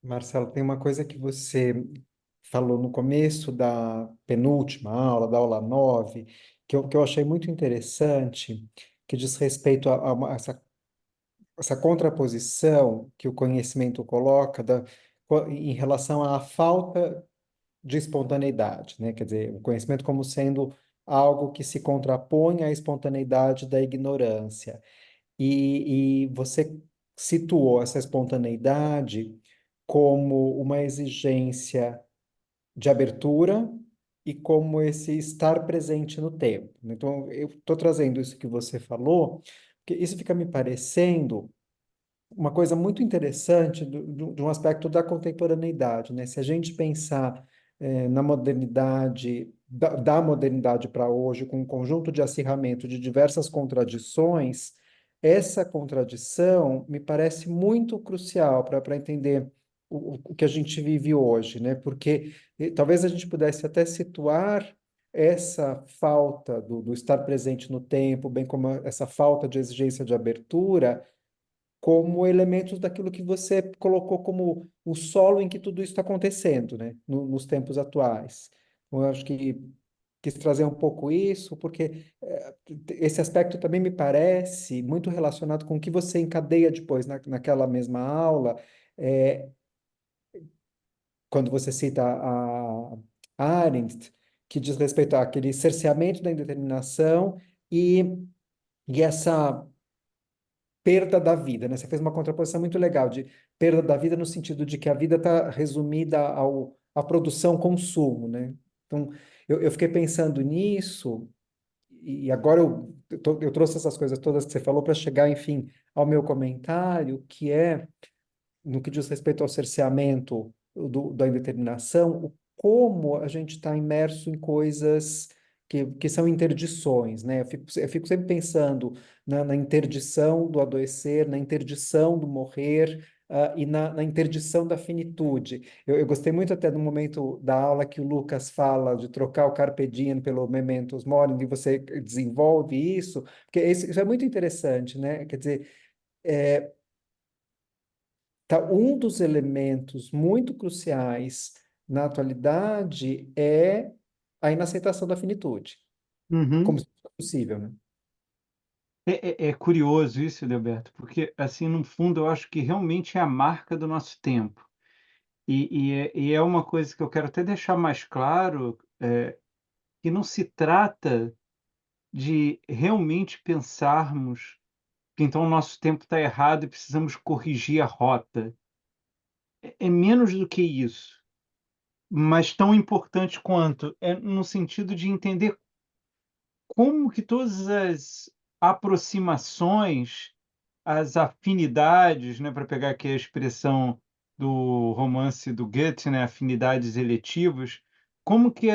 Marcelo, tem uma coisa que você falou no começo da penúltima aula, da aula 9, que eu achei muito interessante, que diz respeito essa contraposição que o conhecimento coloca em relação à falta de espontaneidade, né? Quer dizer, o conhecimento como sendo algo que se contrapõe à espontaneidade da ignorância. E você situou essa espontaneidade como uma exigência de abertura e como esse estar presente no tempo. Então, eu estou trazendo isso que você falou, porque isso fica me parecendo uma coisa muito interessante de um aspecto da contemporaneidade, né? Se a gente pensar na modernidade, da modernidade para hoje, com um conjunto de acirramento de diversas contradições, essa contradição me parece muito crucial para entender o que a gente vive hoje, né? Porque talvez a gente pudesse até situar essa falta do estar presente no tempo, bem como essa falta de exigência de abertura como elementos daquilo que você colocou como o solo em que tudo isso está acontecendo, né? Nos tempos atuais. Então, eu acho que quis trazer um pouco isso, porque esse aspecto também me parece muito relacionado com o que você encadeia depois naquela mesma aula, é, quando você cita a Arendt, que diz respeito àquele cerceamento da indeterminação e, e essa perda da vida, né? Você fez uma contraposição muito legal de perda da vida no sentido de que a vida está resumida à produção, consumo, né? Então, eu fiquei pensando nisso e agora eu trouxe essas coisas todas que você falou para chegar, enfim, ao meu comentário, que é no que diz respeito ao cerceamento da indeterminação, como a gente está imerso em coisas que são interdições, né? Eu fico sempre pensando na interdição do adoecer, na interdição do morrer, e na interdição da finitude. Eu gostei muito até do momento da aula que o Lucas fala de trocar o carpe diem pelo mementos mori, e você desenvolve isso, porque isso é muito interessante, né? Quer dizer, tá, um dos elementos muito cruciais na atualidade é a inaceitação da finitude, como Uhum. se fosse possível, né? É curioso isso, Leoberto, porque, assim, no fundo, eu acho que realmente é a marca do nosso tempo. E é uma coisa que eu quero até deixar mais claro, que não se trata de realmente pensarmos que então o nosso tempo está errado e precisamos corrigir a rota. É menos do que isso, mas tão importante quanto. É no sentido de entender como que todas as aproximações, as afinidades, né, para pegar aqui a expressão do romance do Goethe, né, afinidades eletivas, como que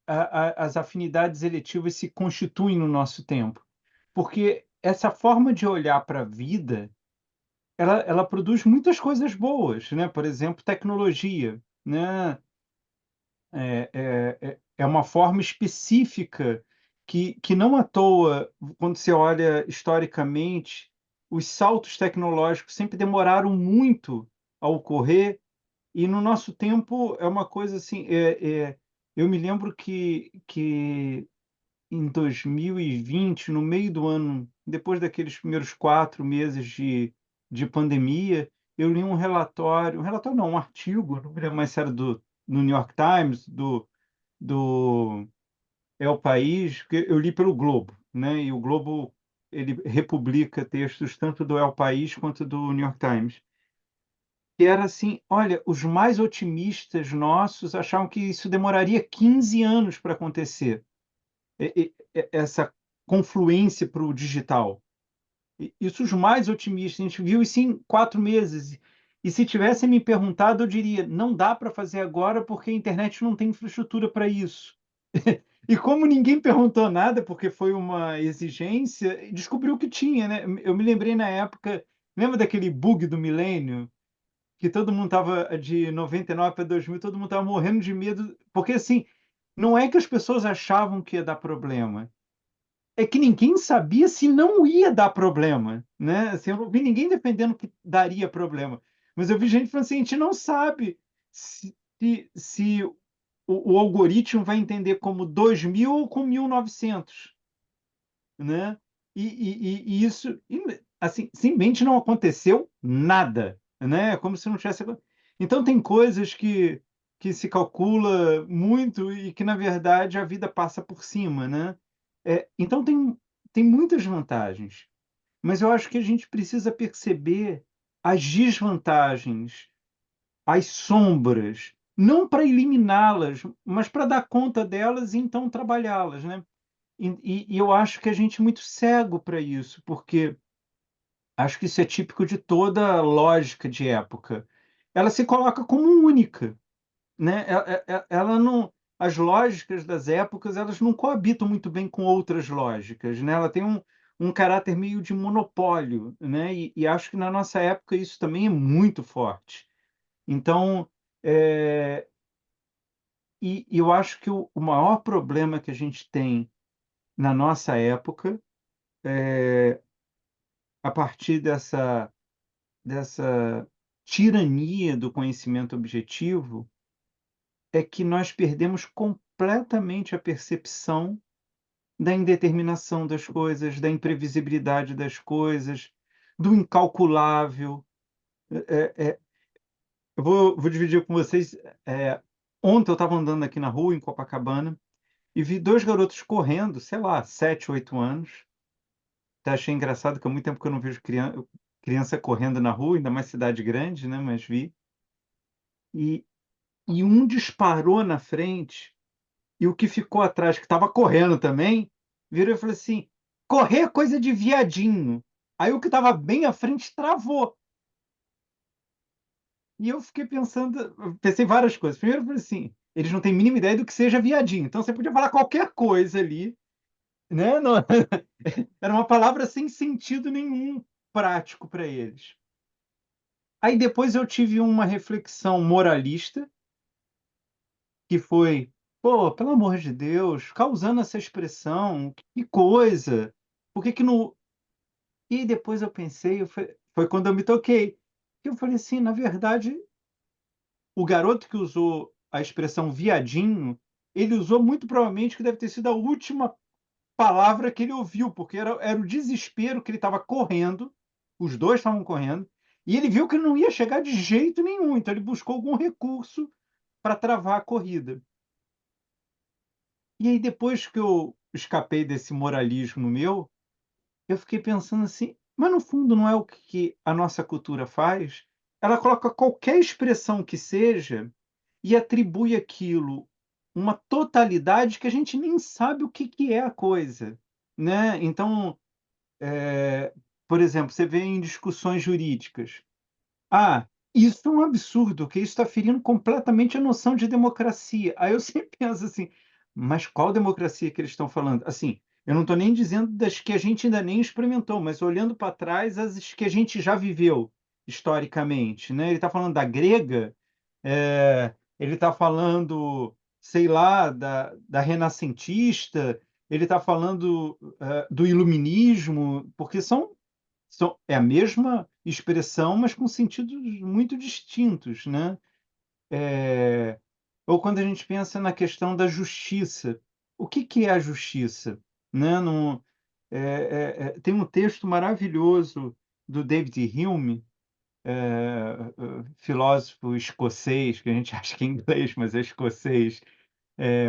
as afinidades eletivas se constituem no nosso tempo. Porque essa forma de olhar para a vida, ela produz muitas coisas boas, né? Por exemplo, tecnologia, né? É uma forma específica que não à toa, quando você olha historicamente, os saltos tecnológicos sempre demoraram muito a ocorrer, e no nosso tempo é uma coisa assim. Eu me lembro que em 2020, no meio do ano, depois daqueles primeiros 4 meses de pandemia, eu li um relatório não, um artigo, não me lembro mais se era no New York Times, do El País, que eu li pelo Globo, né? E o Globo ele republica textos tanto do El País quanto do New York Times. E era assim, olha, os mais otimistas nossos achavam que isso demoraria 15 anos para acontecer, essa confluência para o digital. Isso os mais otimistas, a gente viu isso em 4 meses. E se tivessem me perguntado, eu diria, não dá para fazer agora porque a internet não tem infraestrutura para isso. E como ninguém perguntou nada, porque foi uma exigência, descobriu que tinha, né? Eu me lembrei na época, lembra daquele bug do milênio? Que todo mundo estava de 99 para 2000, todo mundo estava morrendo de medo, porque assim, não é que as pessoas achavam que ia dar problema, é que ninguém sabia se não ia dar problema, né? Assim, eu não vi ninguém defendendo que daria problema. Mas eu vi gente falando assim, a gente não sabe se o algoritmo vai entender como 2000 ou como 1900, né? E isso, assim, simplesmente não aconteceu nada, né? É como se não tivesse. Então, tem coisas que se calcula muito e que, na verdade, a vida passa por cima, né? Então, tem muitas vantagens, mas eu acho que a gente precisa perceber as desvantagens, as sombras, não para eliminá-las, mas para dar conta delas e então trabalhá-las, né? E eu acho que a gente é muito cego para isso, porque acho que isso é típico de toda lógica de época. Ela se coloca como única, né? Ela não, as lógicas das épocas, elas não coabitam muito bem com outras lógicas, né? Ela tem um caráter meio de monopólio, né? E acho que na nossa época isso também é muito forte. Então, é, e eu acho que o maior problema que a gente tem na nossa época, a partir dessa tirania do conhecimento objetivo, é que nós perdemos completamente a percepção da indeterminação das coisas, da imprevisibilidade das coisas, do incalculável. Eu vou dividir com vocês. Ontem eu estava andando aqui na rua, em Copacabana, e vi dois garotos correndo, sei lá, 7, 8 anos. Até achei engraçado que há muito tempo que eu não vejo criança correndo na rua, ainda mais cidade grande, né? Mas vi. E, e um disparou na frente, e o que ficou atrás, que estava correndo também, virou e falou assim: correr é coisa de viadinho. Aí o que estava bem à frente travou. E eu fiquei pensando, eu pensei várias coisas. Primeiro, eu falei assim: eles não têm a mínima ideia do que seja viadinho. Então você podia falar qualquer coisa ali, né? Era uma palavra sem sentido nenhum prático para eles. Aí depois eu tive uma reflexão moralista, que foi, pô, pelo amor de Deus, ficar usando essa expressão, que coisa, por que que não... E depois eu pensei, foi quando eu me toquei, que eu falei assim, na verdade, o garoto que usou a expressão viadinho, ele usou muito provavelmente que deve ter sido a última palavra que ele ouviu, porque era o desespero que ele estava correndo, os dois estavam correndo, e ele viu que não ia chegar de jeito nenhum, então ele buscou algum recurso para travar a corrida. E aí, depois que eu escapei desse moralismo meu, eu fiquei pensando assim, mas no fundo não é o que a nossa cultura faz? Ela coloca qualquer expressão que seja e atribui aquilo uma totalidade que a gente nem sabe o que é a coisa, né? Então, por exemplo, você vê em discussões jurídicas, ah, isso é um absurdo, que isso está ferindo completamente a noção de democracia. Aí eu sempre penso assim, mas qual democracia que eles estão falando? Assim, eu não estou nem dizendo das que a gente ainda nem experimentou, mas olhando para trás, as que a gente já viveu historicamente, né? Ele está falando da grega, ele está falando, sei lá, da renascentista, ele está falando, do iluminismo, porque é a mesma expressão, mas com sentidos muito distintos, né? É, ou quando a gente pensa na questão da justiça, o que é a justiça? Né? Tem um texto maravilhoso do David Hume, filósofo escocês, que a gente acha que é inglês, mas é escocês,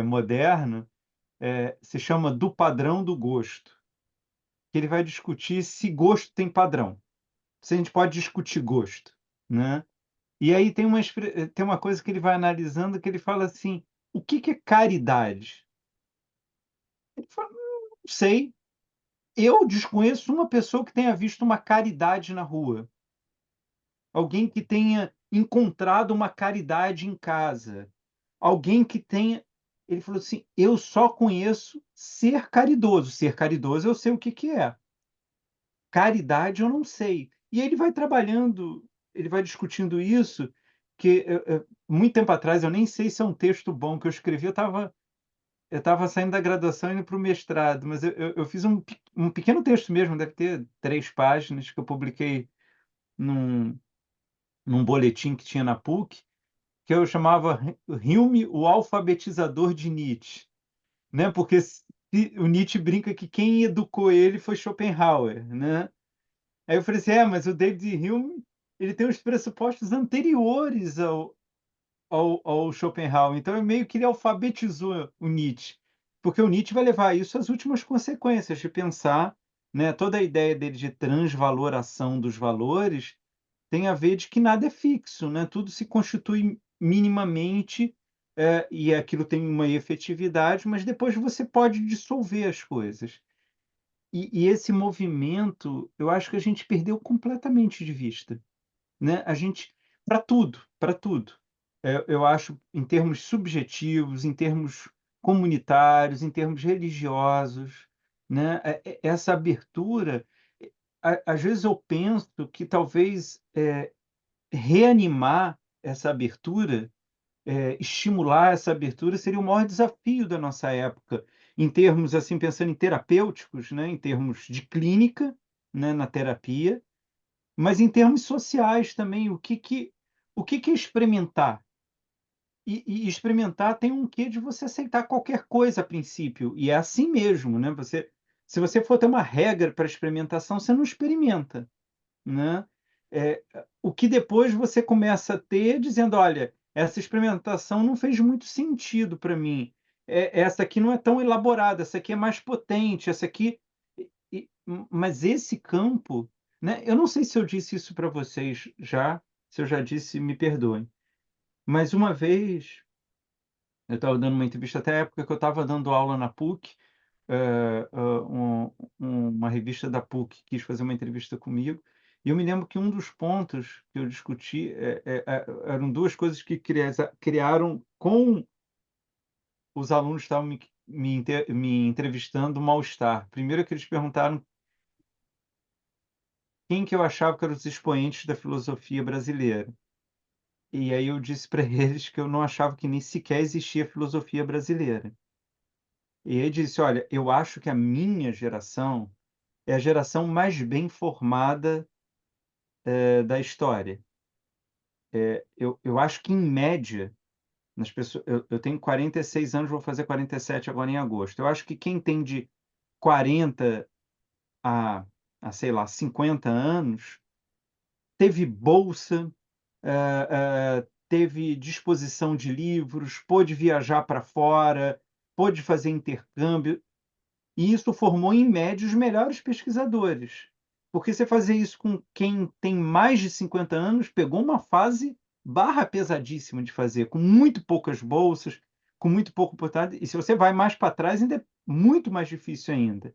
moderno, se chama Do Padrão do Gosto, que ele vai discutir se gosto tem padrão, se a gente pode discutir gosto, né? E aí tem uma coisa que ele vai analisando, que ele fala assim, o que é caridade? Ele fala, não sei, eu desconheço uma pessoa que tenha visto uma caridade na rua, alguém que tenha encontrado uma caridade em casa, alguém que tenha... Ele falou assim, eu só conheço ser caridoso. Ser caridoso eu sei o que é. Caridade eu não sei. E ele vai trabalhando, ele vai discutindo isso, que muito tempo atrás, eu nem sei se é um texto bom que eu escrevi, eu estava saindo da graduação e indo para o mestrado, mas eu fiz um pequeno texto mesmo, deve ter 3 páginas, que eu publiquei num, num boletim que tinha na PUC, que eu chamava Hume, o alfabetizador de Nietzsche, né? Porque o Nietzsche brinca que quem educou ele foi Schopenhauer, né? Aí eu falei assim, mas o David Hume, ele tem os pressupostos anteriores ao Schopenhauer, então é meio que ele alfabetizou o Nietzsche, porque o Nietzsche vai levar isso às últimas consequências de pensar, né, toda a ideia dele de transvaloração dos valores tem a ver de que nada é fixo, né? Tudo se constitui minimamente, e aquilo tem uma efetividade, mas depois você pode dissolver as coisas. E esse movimento, eu acho que a gente perdeu completamente de vista, né? A gente, para tudo, para tudo. Eu acho, em termos subjetivos, em termos comunitários, em termos religiosos, né? Essa abertura, às vezes eu penso que talvez reanimar essa abertura, estimular essa abertura, seria o maior desafio da nossa época, em termos, assim, pensando em terapêuticos, né? Em termos de clínica, né? Na terapia, mas em termos sociais também, o que é experimentar? E experimentar tem um quê de você aceitar qualquer coisa a princípio, e é assim mesmo, né? Se você for ter uma regra para experimentação, você não experimenta, né? O que depois você começa a ter dizendo: olha, essa experimentação não fez muito sentido para mim. Essa aqui não é tão elaborada, essa aqui é mais potente, essa aqui. Mas esse campo, né? Eu não sei se eu disse isso para vocês já, se eu já disse, me perdoem. Mas uma vez eu estava dando uma entrevista até a época que eu estava dando aula na PUC, uma revista da PUC quis fazer uma entrevista comigo, e eu me lembro que um dos pontos que eu discuti eram duas coisas que criaram com os alunos que estavam me entrevistando, um mal-estar. Primeiro que eles perguntaram quem que eu achava que eram os expoentes da filosofia brasileira. E aí eu disse para eles que eu não achava que nem sequer existia filosofia brasileira. E ele disse: olha, eu acho que a minha geração é a geração mais bem formada, da história. Eu acho que, em média, nas pessoas, eu tenho 46 anos, vou fazer 47 agora em agosto. Eu acho que quem tem de 40 a, sei lá, 50 anos, teve bolsa, teve disposição de livros, pôde viajar para fora, pôde fazer intercâmbio. E isso formou, em média, os melhores pesquisadores. Porque você fazer isso com quem tem mais de 50 anos, pegou uma fase barra pesadíssima de fazer, com muito poucas bolsas, com muito pouco oportunidade. E se você vai mais para trás, ainda é muito mais difícil ainda.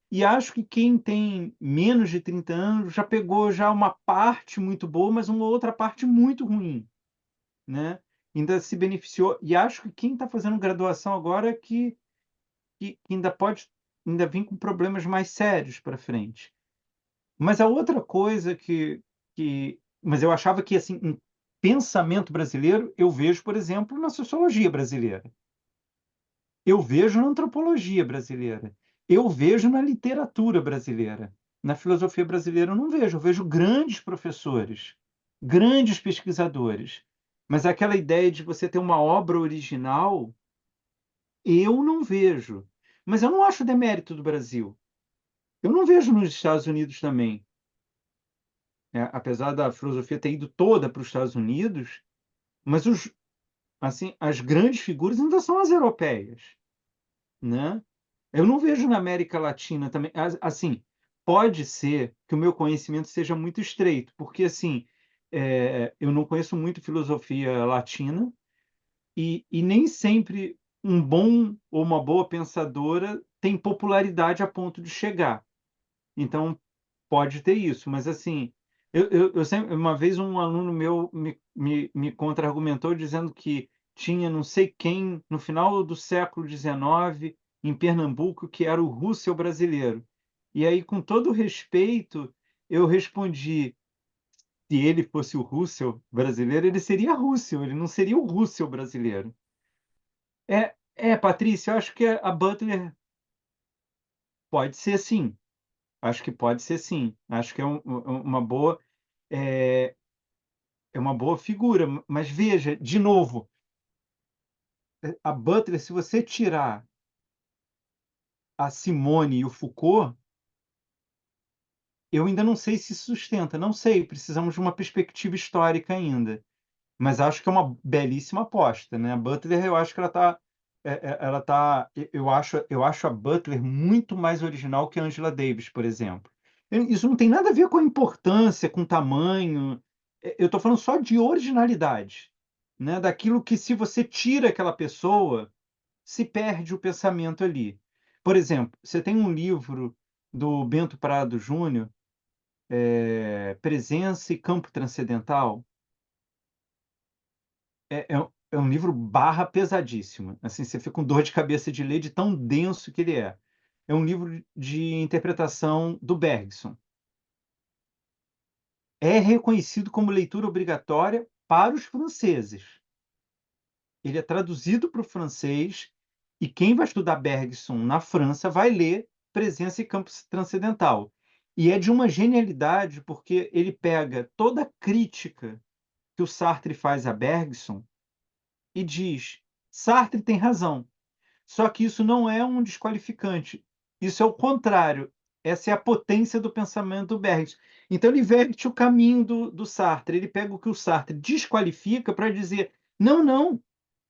E acho que quem tem menos de 30 anos já pegou já uma parte muito boa, mas uma outra parte muito ruim, né? Ainda se beneficiou. E acho que quem está fazendo graduação agora é que ainda pode ainda vir com problemas mais sérios para frente. Mas a outra coisa mas eu achava que, assim, um pensamento brasileiro, eu vejo, por exemplo, na sociologia brasileira. Eu vejo na antropologia brasileira. Eu vejo na literatura brasileira. Na filosofia brasileira eu não vejo. Eu vejo grandes professores, grandes pesquisadores. Mas aquela ideia de você ter uma obra original, eu não vejo. Mas eu não acho demérito do Brasil. Eu não vejo nos Estados Unidos também. Apesar da filosofia ter ido toda para os Estados Unidos, mas assim, as grandes figuras ainda são as europeias, né? Eu não vejo na América Latina também. Assim, pode ser que o meu conhecimento seja muito estreito, porque assim, eu não conheço muito filosofia latina e nem sempre um bom ou uma boa pensadora tem popularidade a ponto de chegar. Então, pode ter isso, mas assim, eu sempre, uma vez um aluno meu me contra-argumentou dizendo que tinha não sei quem no final do século XIX em Pernambuco que era o Russell brasileiro. E aí, com todo respeito, eu respondi: se ele fosse o Russell brasileiro, ele seria Russell, ele não seria o Russell brasileiro. Patrícia, eu acho que a Butler pode ser sim. Acho que pode ser sim. Acho que é uma boa. é uma boa figura, mas veja, de novo, a Butler, se você tirar a Simone e o Foucault, eu ainda não sei se sustenta, não sei, precisamos de uma perspectiva histórica ainda. Mas acho que é uma belíssima aposta, né? A Butler, eu acho que ela tá, eu acho a Butler muito mais original que a Angela Davis, por exemplo. Isso não tem nada a ver com a importância, com o tamanho. Eu estou falando só de originalidade, né? Daquilo que, se você tira aquela pessoa, se perde o pensamento ali. Por exemplo, você tem um livro do Bento Prado Júnior, Presença e Campo Transcendental. É um livro barra pesadíssimo. Assim, você fica com dor de cabeça de ler, de tão denso que ele é. É um livro de interpretação do Bergson. É reconhecido como leitura obrigatória para os franceses. Ele é traduzido para o francês e quem vai estudar Bergson na França vai ler Presença e Campo Transcendental. E é de uma genialidade porque ele pega toda a crítica que o Sartre faz a Bergson e diz: Sartre tem razão. Só que isso não é um desqualificante. Isso é o contrário. Essa é a potência do pensamento do Bergson. Então ele inverte o caminho do Sartre. Ele pega o que o Sartre desqualifica para dizer: não, não,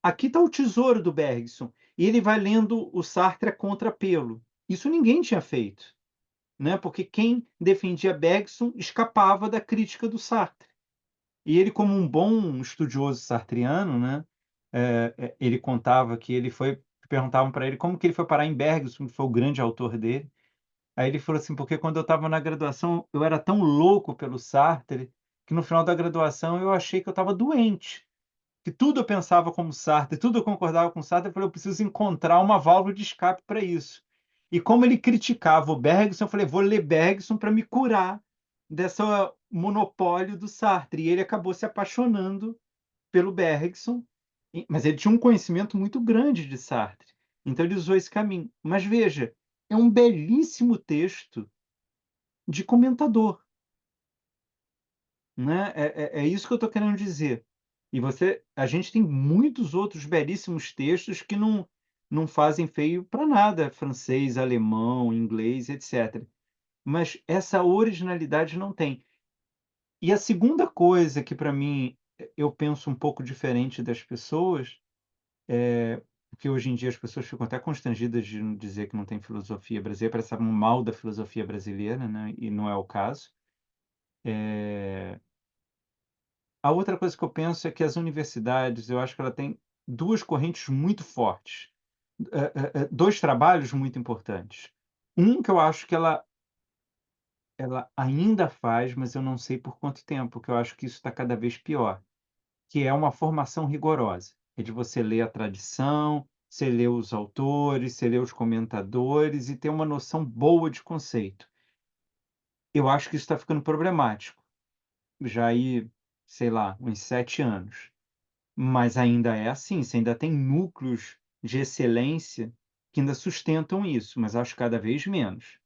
aqui está o tesouro do Bergson. E ele vai lendo o Sartre a contrapelo. Isso ninguém tinha feito, né? Porque quem defendia Bergson escapava da crítica do Sartre. E ele, como um bom estudioso sartriano, né, ele contava que ele foi, perguntavam para ele como que ele foi parar em Bergson, que foi o grande autor dele. Aí ele falou assim, porque quando eu estava na graduação, eu era tão louco pelo Sartre, que no final da graduação eu achei que eu estava doente, que tudo eu pensava como Sartre, tudo eu concordava com Sartre, eu falei, eu preciso encontrar uma válvula de escape para isso. E como ele criticava o Bergson, eu falei, vou ler Bergson para me curar dessa monopólio do Sartre. E ele acabou se apaixonando pelo Bergson, mas ele tinha um conhecimento muito grande de Sartre. Então ele usou esse caminho. Mas veja, é um belíssimo texto de comentador, né? É isso que eu estou querendo dizer. E a gente tem muitos outros belíssimos textos que não fazem feio para nada, francês, alemão, inglês, etc. Mas essa originalidade não tem. E a segunda coisa que, para mim, eu penso um pouco diferente das pessoas, porque hoje em dia as pessoas ficam até constrangidas de não dizer que não tem filosofia brasileira, parece um mal da filosofia brasileira, né? E não é o caso. A outra coisa que eu penso é que as universidades, eu acho que ela tem duas correntes muito fortes, dois trabalhos muito importantes. Um que eu acho que ela ainda faz, mas eu não sei por quanto tempo, porque eu acho que isso está cada vez pior, que é uma formação rigorosa. É de você ler a tradição, você ler os autores, você ler os comentadores e ter uma noção boa de conceito. Eu acho que isso está ficando problemático. Já aí, sei lá, uns 7 anos. Mas ainda é assim, você ainda tem núcleos de excelência que ainda sustentam isso, mas acho cada vez menos.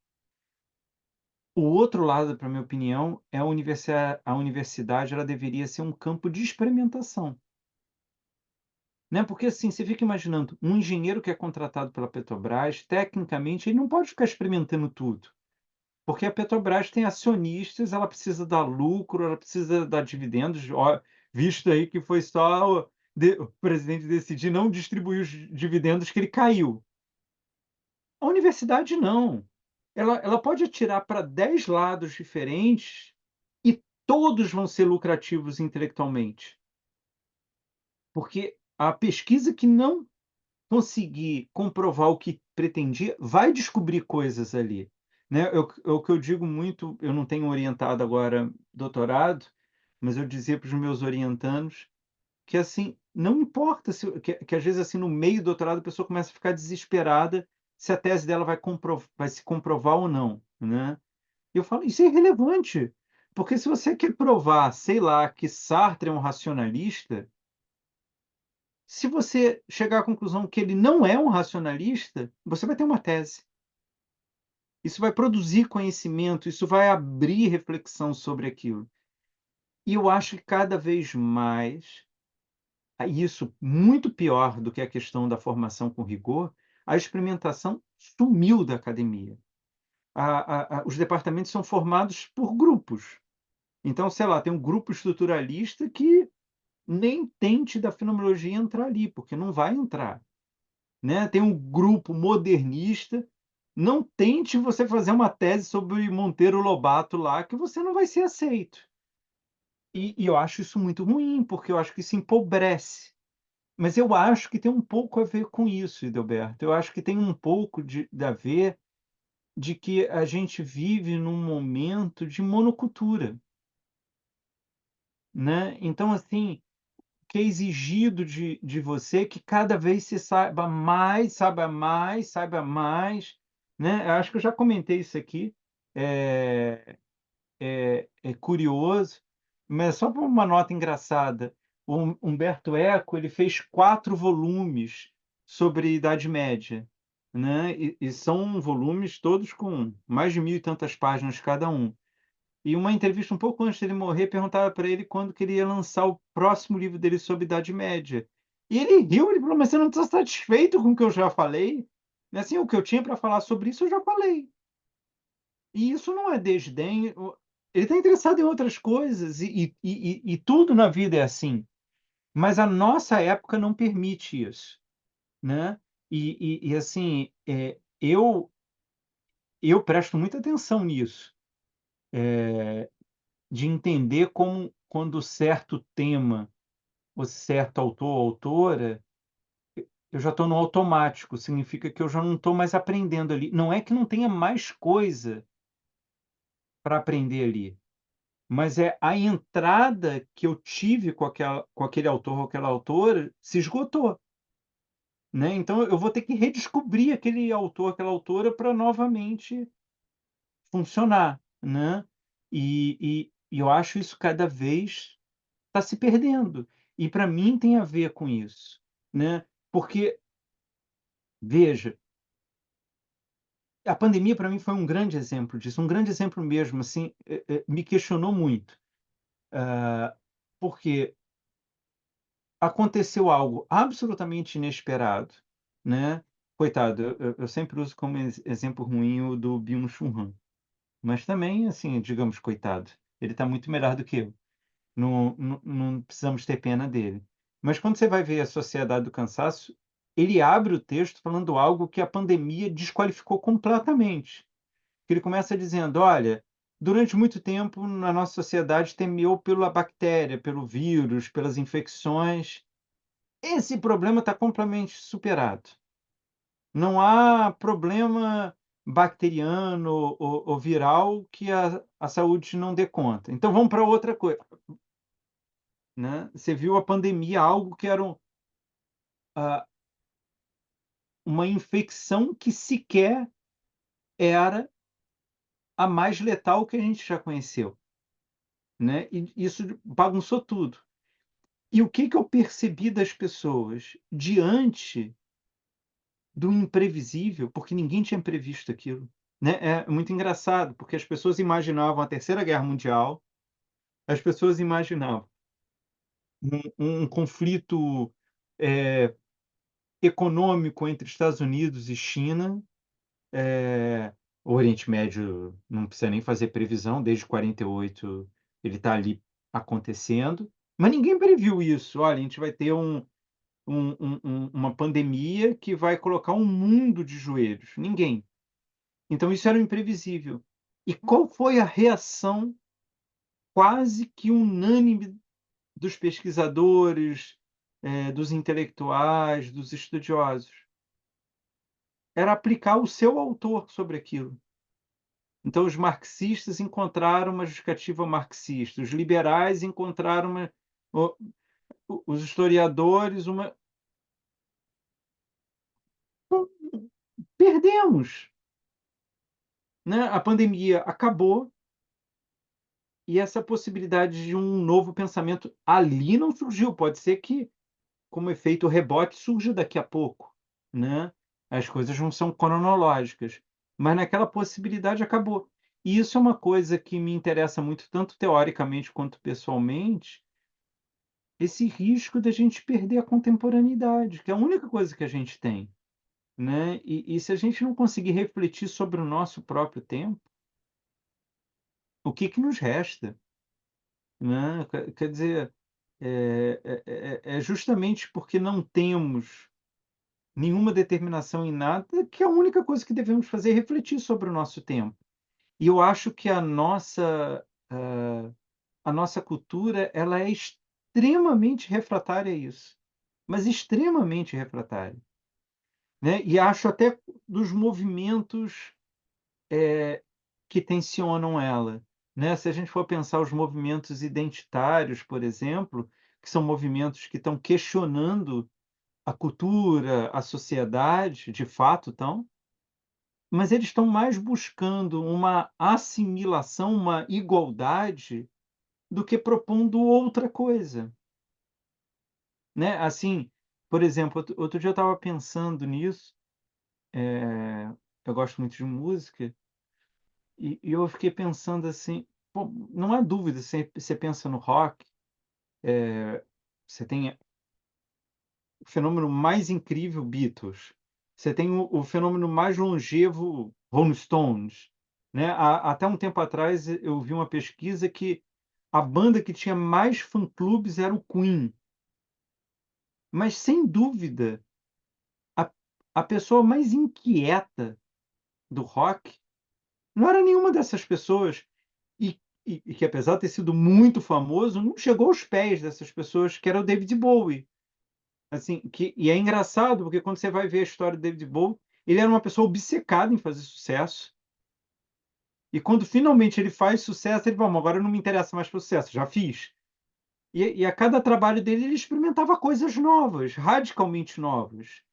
O outro lado, para minha opinião, é a universidade ela deveria ser um campo de experimentação. Né? Porque assim, você fica imaginando, um engenheiro que é contratado pela Petrobras, tecnicamente, ele não pode ficar experimentando tudo. Porque a Petrobras tem acionistas, ela precisa dar lucro, ela precisa dar dividendos, ó, visto aí que foi só o presidente decidir não distribuir os dividendos que ele caiu. A universidade não. Ela pode atirar para 10 lados diferentes e todos vão ser lucrativos intelectualmente. Porque a pesquisa que não conseguir comprovar o que pretendia, vai descobrir coisas ali, né? O que eu digo muito, eu não tenho orientado agora doutorado, mas eu dizia para os meus orientandos que, assim, não importa que às vezes, assim, no meio do doutorado, a pessoa começa a ficar desesperada se a tese dela vai se comprovar ou não, né? E eu falo, isso é irrelevante, porque se você quer provar, sei lá, que Sartre é um racionalista, se você chegar à conclusão que ele não é um racionalista, você vai ter uma tese. Isso vai produzir conhecimento, isso vai abrir reflexão sobre aquilo. E eu acho que cada vez mais, isso muito pior do que a questão da formação com rigor, a experimentação sumiu da academia. Os departamentos são formados por grupos. Então, sei lá, tem um grupo estruturalista que nem tente da fenomenologia entrar ali, porque não vai entrar, né? Tem um grupo modernista, não tente você fazer uma tese sobre Monteiro Lobato lá, que você não vai ser aceito. E eu acho isso muito ruim, porque eu acho que isso empobrece. Mas eu acho que tem um pouco a ver com isso, Edelberto. Eu acho que tem um pouco a ver de que a gente vive num momento de monocultura, né? Então, assim, que é exigido de você que cada vez se saiba mais, saiba mais, né? Eu acho que eu já comentei isso aqui, é, é curioso, mas só por uma nota engraçada, o Humberto Eco ele fez 4 volumes sobre Idade Média, né? E são volumes todos com mais de 1.000 e tantas páginas cada um. E uma entrevista um pouco antes dele morrer, perguntava para ele quando que ele ia lançar o próximo livro dele sobre Idade Média. E ele riu, ele falou: "Mas você não está satisfeito com o que eu já falei? Assim, o que eu tinha para falar sobre isso, eu já falei". E isso não é desdém, ele está interessado em outras coisas e tudo na vida é assim, mas a nossa época não permite isso, né. Assim, eu presto muita atenção nisso, de entender como quando certo tema ou certo autor ou autora, eu já estou no automático, significa que eu já não estou mais aprendendo ali. Não é que não tenha mais coisa para aprender ali, mas é a entrada que eu tive com aquele autor ou aquela autora se esgotou, né, então eu vou ter que redescobrir aquele autor, aquela autora para novamente funcionar, né. E eu acho isso cada vez está se perdendo. E para mim tem a ver com isso, né, porque, veja, a pandemia para mim foi um grande exemplo disso, um grande exemplo mesmo, assim, me questionou muito, porque aconteceu algo absolutamente inesperado, né. Coitado, eu sempre uso como exemplo ruim o do Byung-Chul Han, mas também, assim, digamos, coitado, ele está muito melhor do que eu, não precisamos ter pena dele. Mas quando você vai ver a Sociedade do Cansaço, ele abre o texto falando algo que a pandemia desqualificou completamente. Que ele começa dizendo: "Olha, durante muito tempo na nossa sociedade temeu pela bactéria, pelo vírus, pelas infecções. Esse problema está completamente superado. Não há problema bacteriano ou viral que a saúde não dê conta. Então vamos para outra coisa", né. Você viu a pandemia, algo que era ah, uma infecção que sequer era a mais letal que a gente já conheceu, né, e isso bagunçou tudo. E o que que eu percebi das pessoas diante do imprevisível, porque ninguém tinha previsto aquilo, né. É muito engraçado, porque as pessoas imaginavam a Terceira Guerra Mundial, as pessoas imaginavam um conflito, eh, econômico entre Estados Unidos e China, o Oriente Médio não precisa nem fazer previsão, desde 48 ele está ali acontecendo, mas ninguém previu isso. "Olha, a gente vai ter uma pandemia que vai colocar um mundo de joelhos", ninguém. Então isso era o imprevisível. E qual foi a reação quase que unânime dos pesquisadores, dos intelectuais, dos estudiosos? Era aplicar o seu autor sobre aquilo. Então os marxistas encontraram uma justificativa marxista, os liberais encontraram uma o os historiadores uma perdemos, né, a pandemia acabou e essa possibilidade de um novo pensamento ali não surgiu, pode ser que, como efeito rebote, surja daqui a pouco, né. As coisas não são cronológicas, mas naquela possibilidade acabou. E isso é uma coisa que me interessa muito, tanto teoricamente quanto pessoalmente, esse risco da gente perder a contemporaneidade, que é a única coisa que a gente tem, né? E se a gente não conseguir refletir sobre o nosso próprio tempo, o que que nos resta, né? Quer dizer, é justamente porque não temos nenhuma determinação em nada que a única coisa que devemos fazer é refletir sobre o nosso tempo. E eu acho que a nossa cultura, ela é extremamente refratária a isso, mas extremamente refratária, né? E acho até dos movimentos que tensionam ela, né? Se a gente for pensar os movimentos identitários, por exemplo, que são movimentos que estão questionando a cultura, a sociedade, de fato estão, mas eles estão mais buscando uma assimilação, uma igualdade, do que propondo outra coisa, né? Assim, por exemplo, outro dia eu estava pensando nisso, eu gosto muito de música, e eu fiquei pensando assim, pô, não há dúvida, você pensa no rock, você tem o fenômeno mais incrível, Beatles, você tem o fenômeno mais longevo, Rolling Stones, né? Até um tempo atrás eu vi uma pesquisa que a banda que tinha mais fã-clubes era o Queen, mas sem dúvida, a a pessoa mais inquieta do rock não era nenhuma dessas pessoas, e que apesar de ter sido muito famoso, não chegou aos pés dessas pessoas, que era o David Bowie. Assim, e é engraçado, porque quando você vai ver a história do David Bowie, ele era uma pessoa obcecada em fazer sucesso, e quando finalmente ele faz sucesso, ele: "Vamos, agora não me interessa mais pelo sucesso, já fiz". E a cada trabalho dele, ele experimentava coisas novas, radicalmente novas.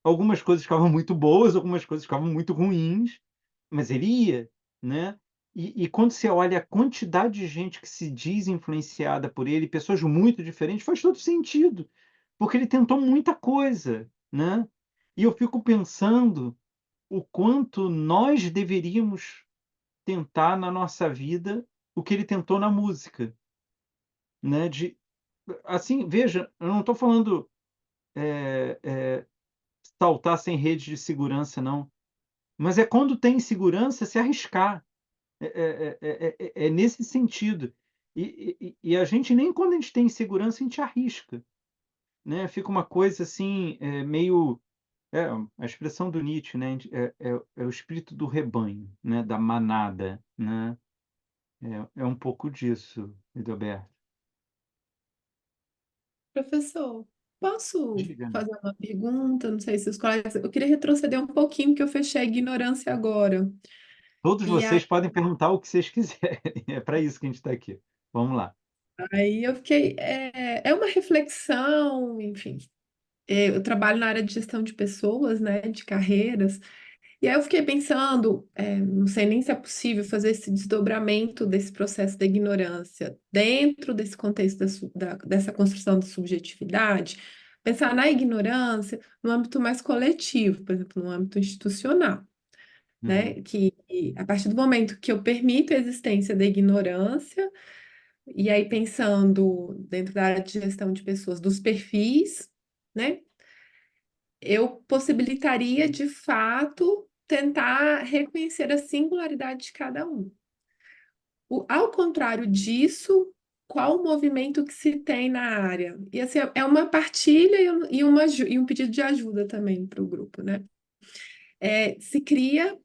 Algumas coisas ficavam muito boas, algumas coisas ficavam muito ruins, mas ele ia, né. E quando você olha a quantidade de gente que se diz influenciada por ele, pessoas muito diferentes, faz todo sentido, porque ele tentou muita coisa, né. E eu fico pensando o quanto nós deveríamos tentar na nossa vida o que ele tentou na música, né, de assim, veja, eu não estou falando, saltar sem rede de segurança não, mas é quando tem insegurança se arriscar. É nesse sentido. E a gente nem quando a gente tem insegurança a gente arrisca, né, fica uma coisa assim, meio a expressão do Nietzsche, né, é o espírito do rebanho, né, da manada, né. É um pouco disso, Edelberto. Professor, posso Diga. fazer uma pergunta? Não sei se os colegas. Eu queria retroceder um pouquinho, porque eu fechei a ignorância agora. Todos E vocês podem perguntar o que vocês quiserem, é para isso que a gente está aqui. Vamos lá. aí eu fiquei. É uma reflexão, enfim. Eu trabalho na área de gestão de pessoas, né, de carreiras. E aí eu fiquei pensando, não sei nem se é possível fazer esse desdobramento desse processo da ignorância dentro desse contexto dessa construção de subjetividade, pensar na ignorância no âmbito mais coletivo, por exemplo, no âmbito institucional, Uhum, né? Que a partir do momento que eu permito a existência da ignorância, e aí pensando dentro da área de gestão de pessoas, dos perfis, né? Eu possibilitaria, de fato, tentar reconhecer a singularidade de cada um. Ao contrário disso, qual o movimento que se tem na área? E assim, é uma partilha e um pedido de ajuda também para o grupo, né? Se cria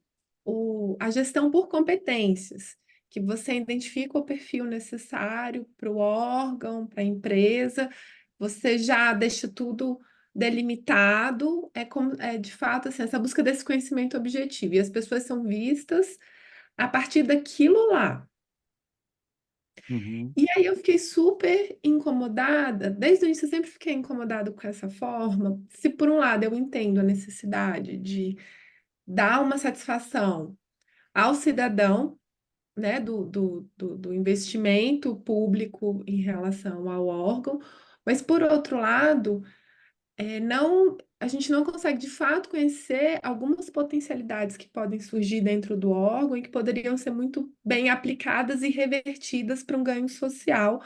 a gestão por competências, que você identifica o perfil necessário para o órgão, para a empresa, você já deixa tudo delimitado, é de fato assim, essa busca desse conhecimento objetivo, e as pessoas são vistas a partir daquilo lá. uhum, E aí eu fiquei super incomodada, desde o início eu sempre fiquei incomodada com essa forma. Se por um lado eu entendo a necessidade de dar uma satisfação ao cidadão, né, do investimento público em relação ao órgão, mas por outro lado, não, a gente não consegue de fato conhecer algumas potencialidades que podem surgir dentro do órgão e que poderiam ser muito bem aplicadas e revertidas para um ganho social,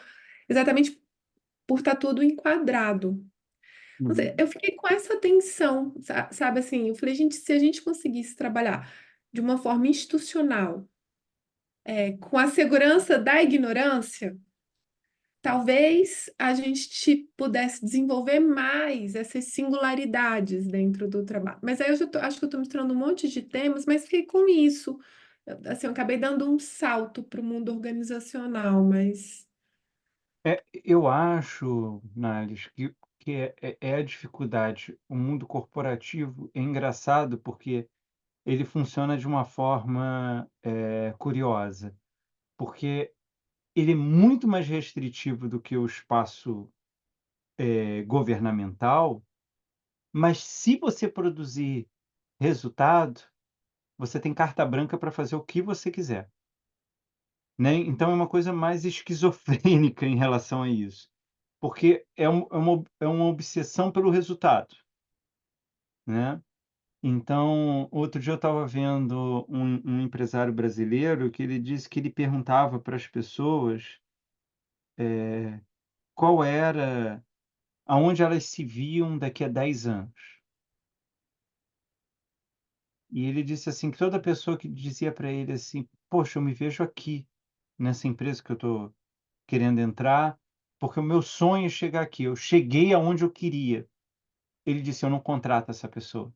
exatamente por estar tudo enquadrado. Não sei, Uhum. eu fiquei com essa tensão, sabe assim? Eu falei, gente, se a gente conseguisse trabalhar de uma forma institucional, com a segurança da ignorância, talvez a gente pudesse desenvolver mais essas singularidades dentro do trabalho. Mas aí acho que eu estou misturando um monte de temas, mas fiquei com isso. Assim, eu acabei dando um salto para o mundo organizacional, mas. Eu acho, Nales, que é a dificuldade. O mundo corporativo é engraçado porque ele funciona de uma forma curiosa, porque ele é muito mais restritivo do que o espaço governamental, mas se você produzir resultado, você tem carta branca para fazer o que você quiser, né? Então é uma coisa mais esquizofrênica em relação a isso, porque é uma obsessão pelo resultado, né? Então, outro dia eu estava vendo um empresário brasileiro que ele disse que ele perguntava para as pessoas qual era, aonde elas se viam daqui a 10 anos. E ele disse assim que toda pessoa que dizia para ele assim: "Poxa, eu me vejo aqui, nessa empresa que eu estou querendo entrar, porque o meu sonho é chegar aqui, eu cheguei aonde eu queria". Ele disse: "Eu não contrato essa pessoa,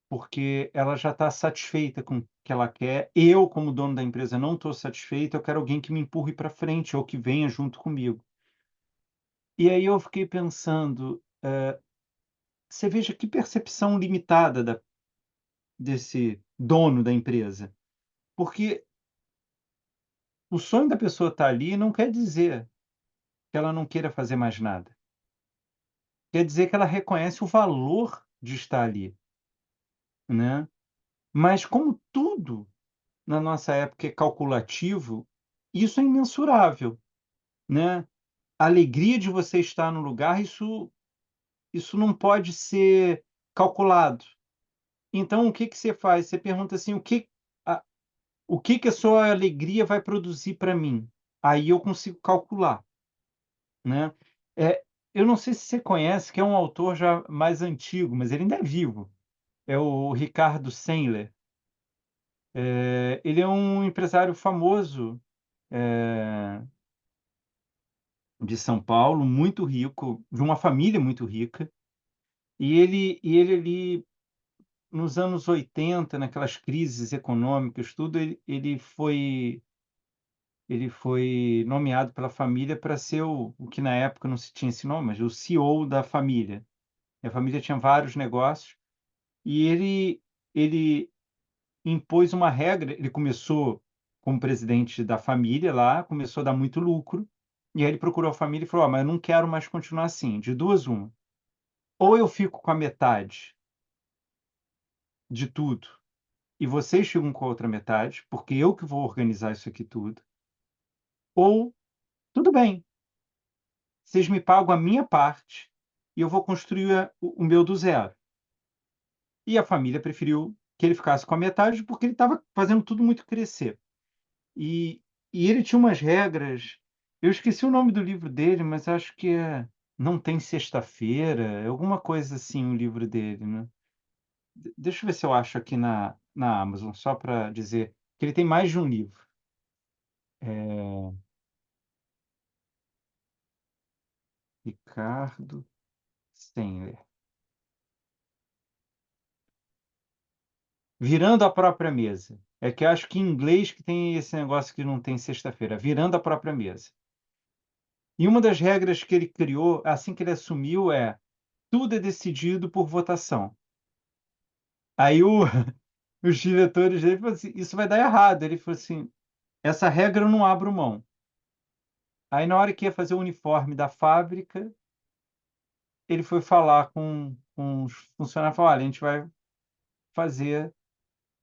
porque ela já está satisfeita com o que ela quer. Eu, como dono da empresa, não estou satisfeito, eu quero alguém que me empurre para frente ou que venha junto comigo". E aí eu fiquei pensando, você veja que percepção limitada desse dono da empresa, porque o sonho da pessoa estar ali não quer dizer que ela não queira fazer mais nada. Quer dizer que ela reconhece o valor de estar ali, né. Mas como tudo na nossa época é calculativo, isso é imensurável, né. A alegria de você estar no lugar, isso não pode ser calculado. Então o que que você faz? Você pergunta assim: a "O que que a sua alegria vai produzir para mim?". Aí eu consigo calcular. Né. Eu não sei se você conhece, que é um autor já mais antigo, mas ele ainda é vivo, é o Ricardo Sandler. Ele é um empresário famoso, eh, de São Paulo, muito rico, de uma família muito rica, e ele ali nos anos 80, naquelas crises econômicas, tudo, ele foi nomeado pela família para ser o que na época não se tinha esse nome, mas o CEO da família. E a família tinha vários negócios. E ele impôs uma regra. Ele começou como presidente da família lá, começou a dar muito lucro, e aí ele procurou a família e falou: "Ó, mas eu não quero mais continuar assim, de duas uma, ou eu fico com a metade de tudo, e vocês ficam com a outra metade, porque eu que vou organizar isso aqui tudo, ou tudo bem, vocês me pagam a minha parte e eu vou construir o meu do zero". E a família preferiu que ele ficasse com a metade, porque ele estava fazendo tudo muito crescer. E e ele tinha umas regras, eu esqueci o nome do livro dele, mas acho que é Não Tem Sexta-feira, é alguma coisa assim o livro dele, né. Deixa eu ver se eu acho aqui na Amazon, só para dizer que ele tem mais de um livro. Eh, Ricardo Stenler. Virando a própria mesa. É que eu acho que em inglês que tem esse negócio que não tem sexta-feira, virando a própria mesa. E uma das regras que ele criou, assim que ele assumiu, é: tudo é decidido por votação. Aí os diretores dele falaram assim: "Isso vai dar errado". Ele falou assim: "Essa regra eu não abro mão". Aí na hora que ia fazer o uniforme da fábrica, ele foi falar com os funcionários, falou: "Olha, a gente vai fazer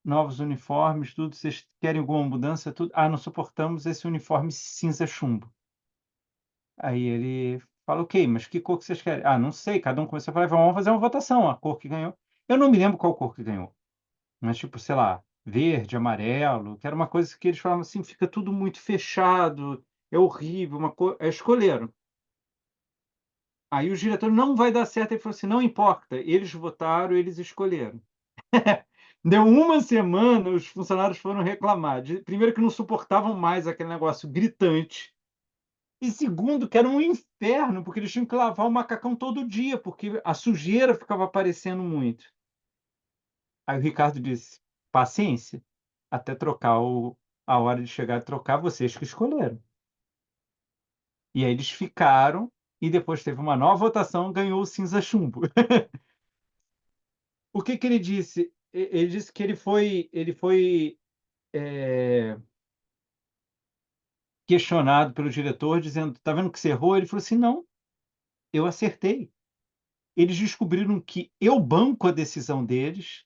novos uniformes, tudo, vocês querem alguma mudança, tudo? Ah, não suportamos esse uniforme cinza chumbo". Aí ele Fala, ok, mas que cor que vocês querem? Ah, não sei. Cada um começou a falar, vamos fazer uma votação, a cor que ganhou. Eu não me lembro qual cor que ganhou, mas tipo, sei lá, verde, amarelo, que era uma coisa que eles falavam assim, fica tudo muito fechado, é horrível, uma cor. Aí escolheram. Aí o diretor não vai dar certo, ele falou assim, não importa, eles votaram, eles escolheram. Deu uma semana, os funcionários foram reclamar. Primeiro que não suportavam mais aquele negócio gritante. E segundo, que era um inferno, porque eles tinham que lavar o macacão todo dia, porque a sujeira ficava aparecendo muito. Aí o Ricardo disse: paciência, até a hora de chegar a trocar, vocês que escolheram. E aí eles ficaram, e depois teve uma nova votação, ganhou o cinza chumbo. O que que ele disse? Ele disse que ele foi questionado pelo diretor, dizendo: tá vendo que você errou? Ele falou assim: não, eu acertei. Eles descobriram que eu banco a decisão deles,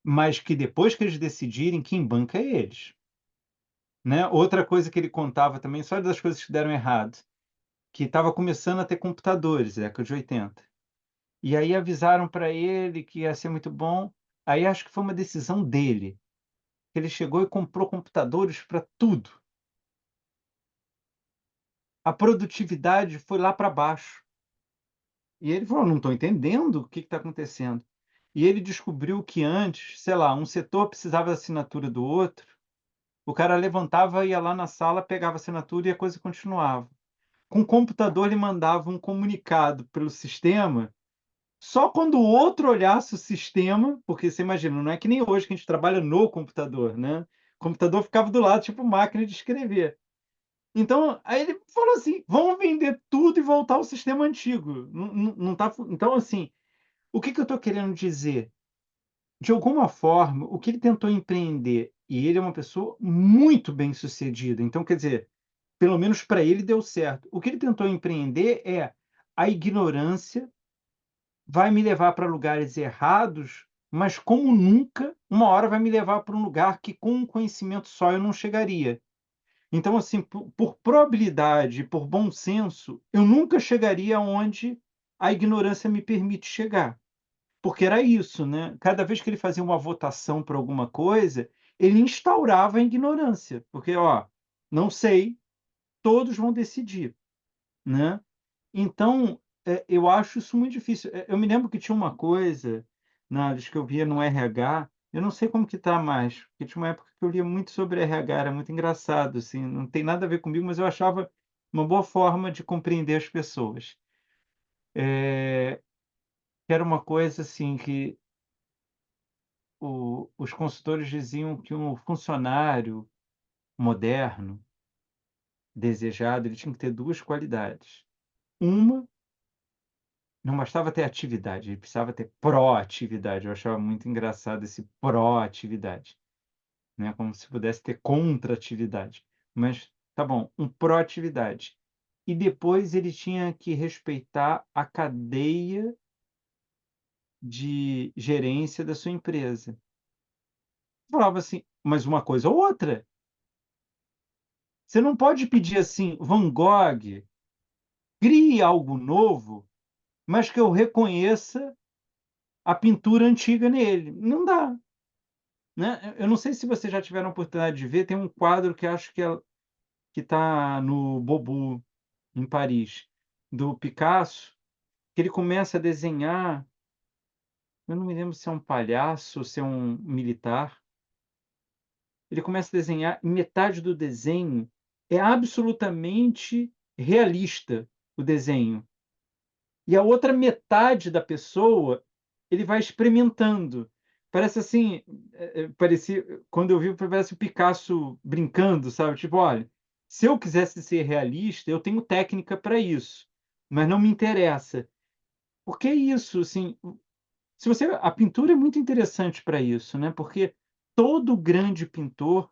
mas que depois que eles decidirem, quem banca é eles. Né? Outra coisa que ele contava também, só das coisas que deram errado, que estava começando a ter computadores, década de 80. E aí avisaram para ele que ia ser muito bom. Aí acho que foi uma decisão dele. Ele chegou e comprou computadores para tudo. A produtividade foi lá para baixo. E ele falou: não estou entendendo o que está acontecendo. E ele descobriu que antes, sei lá, um setor precisava da assinatura do outro, o cara levantava, ia lá na sala, pegava a assinatura e a coisa continuava. Com o computador, ele mandava um comunicado pelo sistema, só quando o outro olhasse o sistema, porque você imagina, não é que nem hoje que a gente trabalha no computador, né? O computador ficava do lado, tipo máquina de escrever. Então, aí ele falou assim: vamos vender tudo e voltar ao sistema antigo. Não, não, não tá... Então, assim, o que que eu estou querendo dizer? De alguma forma, o que ele tentou empreender, e ele é uma pessoa muito bem-sucedida, então, quer dizer, pelo menos para ele deu certo. O que ele tentou empreender é a ignorância vai me levar para lugares errados, mas como nunca, uma hora vai me levar para um lugar que com um conhecimento só eu não chegaria. Então, assim, por probabilidade, por bom senso, eu nunca chegaria onde a ignorância me permite chegar. Porque era isso, né? Cada vez que ele fazia uma votação para alguma coisa, ele instaurava a ignorância. Porque, ó, não sei, todos vão decidir, né? Então, eu acho isso muito difícil. Eu me lembro que tinha uma coisa, acho que eu via no RH, eu não sei como que está mais, porque tinha uma época que eu lia muito sobre RH, era muito engraçado, assim, não tem nada a ver comigo, mas eu achava uma boa forma de compreender as pessoas. Que era uma coisa assim que os consultores diziam que um funcionário moderno, desejado, ele tinha que ter duas qualidades. Uma, não bastava ter atividade, ele precisava ter proatividade. Eu achava muito engraçado esse proatividade, né? Como se pudesse ter contratividade. Mas tá bom, um proatividade. E depois ele tinha que respeitar a cadeia de gerência da sua empresa. Eu falava assim, mas uma coisa ou outra. Você não pode pedir assim, Van Gogh, crie algo novo, mas que eu reconheça a pintura antiga nele. Não dá, né? Eu não sei se vocês já tiveram a oportunidade de ver, tem um quadro que acho que está no Beaubourg, em Paris, do Picasso, que ele começa a desenhar, eu não me lembro se é um palhaço ou se é um militar. Ele começa a desenhar e metade do desenho é absolutamente realista, o desenho. E a outra metade da pessoa, ele vai experimentando. Parece assim, parecia, quando eu vi, parece o Picasso brincando, sabe? Tipo, olha, se eu quisesse ser realista, eu tenho técnica para isso, mas não me interessa. Porque é isso, assim, se você, a pintura é muito interessante para isso, né? Porque todo grande pintor,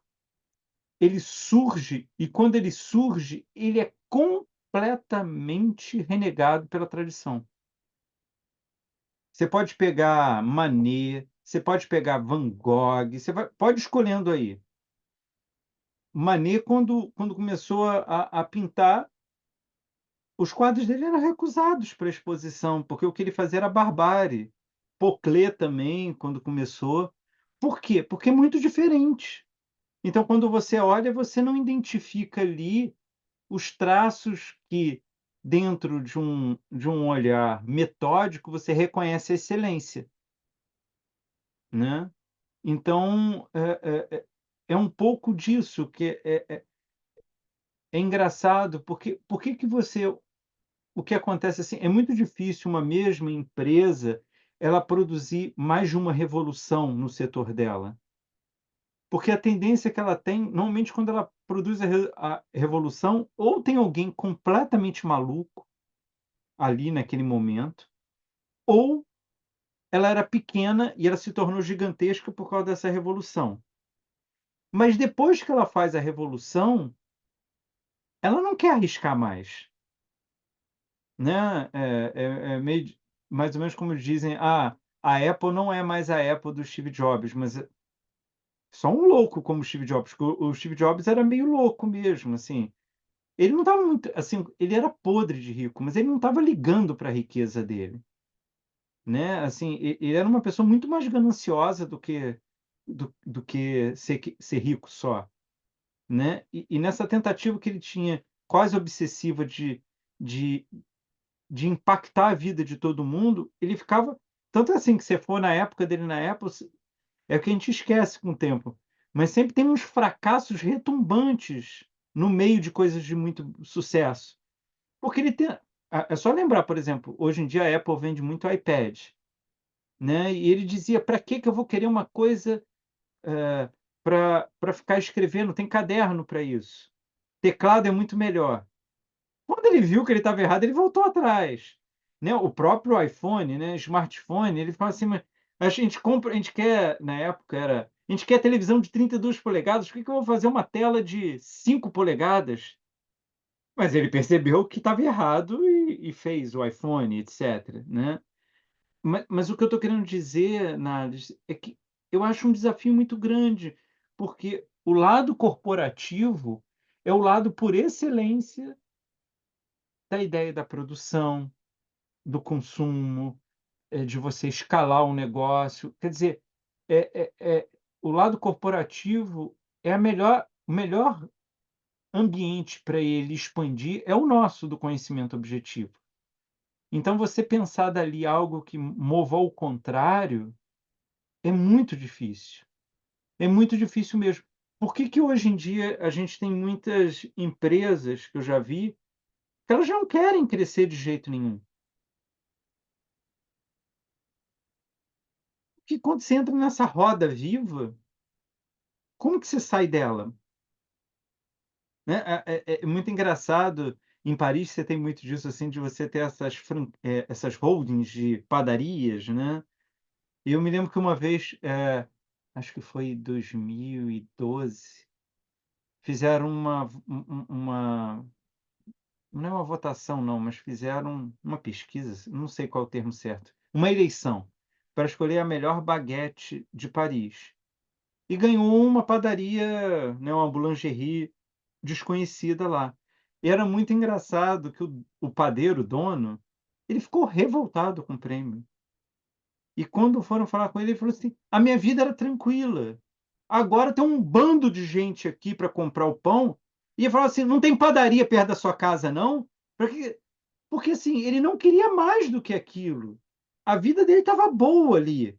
ele surge, e quando ele surge, ele é completamente renegado pela tradição. Você pode pegar Manet, você pode pegar Van Gogh, pode escolhendo aí. Manet, quando começou a pintar, os quadros dele eram recusados para exposição, porque o que ele fazia era barbárie. Poclé também, quando começou. Por quê? Porque é muito diferente. Então, quando você olha, você não identifica ali os traços que, dentro de um olhar metódico, você reconhece a excelência, né? Então, é um pouco disso que é engraçado, porque por que que você o que acontece, assim, é muito difícil uma mesma empresa, ela produzir mais de uma revolução no setor dela. Porque a tendência que ela tem, normalmente quando ela produz a revolução, ou tem alguém completamente maluco ali naquele momento, ou ela era pequena e ela se tornou gigantesca por causa dessa revolução. Mas depois que ela faz a revolução, ela não quer arriscar mais, né. É meio de mais ou menos como dizem: "Ah, a Apple não é mais a Apple do Steve Jobs", mas só um louco como o Steve Jobs, porque o Steve Jobs era meio louco mesmo, assim. Ele não estava muito assim, ele era podre de rico, mas ele não estava ligando para a riqueza dele, né, assim, ele era uma pessoa muito mais gananciosa do que ser rico só, né. E nessa tentativa que ele tinha quase obsessiva de de impactar a vida de todo mundo, ele ficava tanto assim que você for na época dele na Apple, é o que a gente esquece com o tempo, mas sempre tem uns fracassos retumbantes no meio de coisas de muito sucesso. Porque ele tem é só lembrar, por exemplo, hoje em dia a Apple vende muito iPad, né, e ele dizia: "Para que que eu vou querer uma coisa, para ficar escrevendo? Tem caderno para isso. Teclado é muito melhor". Quando ele viu que ele estava errado, ele voltou atrás, né. O próprio iPhone, né, smartphone, ele fala assim: "Mas a gente quer", na época era: "A gente quer televisão de 32 polegadas, por que que eu vou fazer uma tela de 5 polegadas?". Mas ele percebeu que estava errado e fez o iPhone, etcétera, né. Mas o que eu estou querendo dizer, Nades, é que eu acho um desafio muito grande, porque o lado corporativo é o lado por excelência da ideia da produção, do consumo, de você escalar um negócio. Quer dizer, o lado corporativo é a melhor o melhor ambiente para ele expandir é o nosso, do conhecimento objetivo. Então você pensar dali algo que mova ao contrário, é muito difícil mesmo. Por que que hoje em dia a gente tem muitas empresas, que eu já vi, que elas não querem crescer de jeito nenhum? Porque quando você entra nessa roda viva, como que você sai dela? Né, é muito engraçado, em Paris você tem muito disso, assim, de você ter essas holdings de padarias, né. E eu me lembro que uma vez, acho que foi em 2012, fizeram uma não é uma votação não, mas fizeram uma pesquisa, não sei qual é o termo certo, uma eleição para escolher a melhor baguete de Paris. E ganhou uma padaria, né, uma boulangerie desconhecida lá. E era muito engraçado que o padeiro, o dono, ele ficou revoltado com o prêmio. E quando foram falar com ele, ele falou assim: "A minha vida era tranquila. Agora tem um bando de gente aqui para comprar o pão", e ele falou assim: "Não tem padaria perto da sua casa não?" Porque assim, ele não queria mais do que aquilo. A vida dele estava boa ali.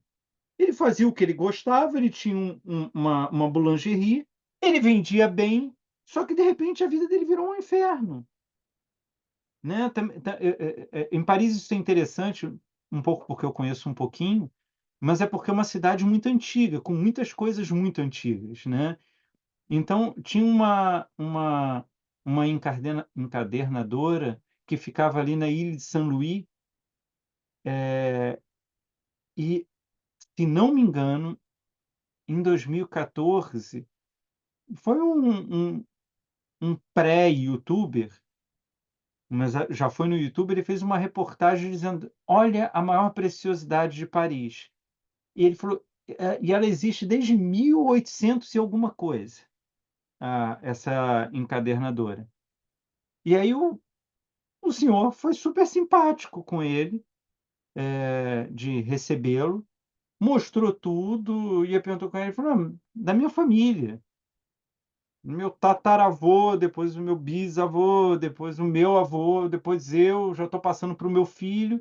Ele fazia o que ele gostava, ele tinha uma boulangerie, ele vendia bem, só que de repente a vida dele virou um inferno, né. Em Paris isso é interessante, um pouco porque eu conheço um pouquinho, mas é porque é uma cidade muito antiga, com muitas coisas muito antigas, né. Então tinha uma encadernadora que ficava ali na ilha de Saint-Louis, e, se não me engano, em 2014, foi um pré-youtuber, mas já foi no YouTube, ele fez uma reportagem dizendo: "Olha a maior preciosidade de Paris". E ele falou, e ela existe desde 1800 e alguma coisa, essa encadernadora. E aí O senhor foi super simpático com ele, de recebê-lo, mostrou tudo, e perguntou com ele, falou: "Ah, da minha família, meu tataravô, depois o meu bisavô, depois o meu avô, depois eu, já estou passando para o meu filho.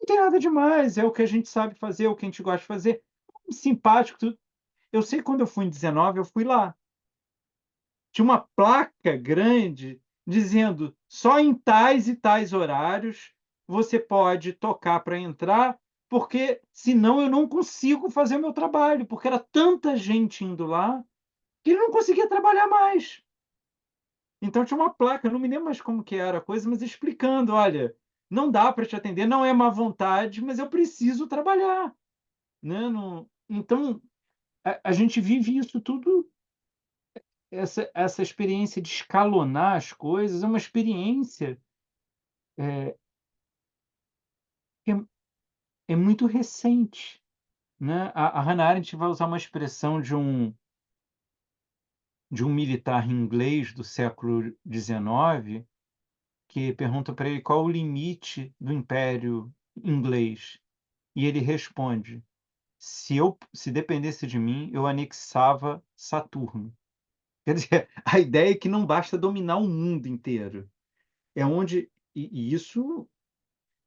Não tem nada demais, é o que a gente sabe fazer, é o que a gente gosta de fazer". Simpático, tudo. Eu sei que quando eu fui em 19, eu fui lá. Tinha uma placa grande dizendo: "Só em tais e tais horários você pode tocar para entrar, porque senão eu não consigo fazer o meu trabalho", porque era tanta gente indo lá, que ele não conseguia trabalhar mais. Então tinha uma placa, eu não me lembro mais como que era a coisa, mas explicando: "Olha, não dá para te atender, não é má vontade, mas eu preciso trabalhar", né, não então, a gente vive isso tudo. Essa experiência de escalonar as coisas é uma experiência, eh, que é muito recente, né. A Hannah Arendt vai usar uma expressão de um militar inglês do século XIX, que pergunta para ele qual o limite do Império Inglês, e ele responde: Se dependesse de mim, eu anexava Saturno". Quer dizer, a ideia é que não basta dominar o mundo inteiro, é onde e isso.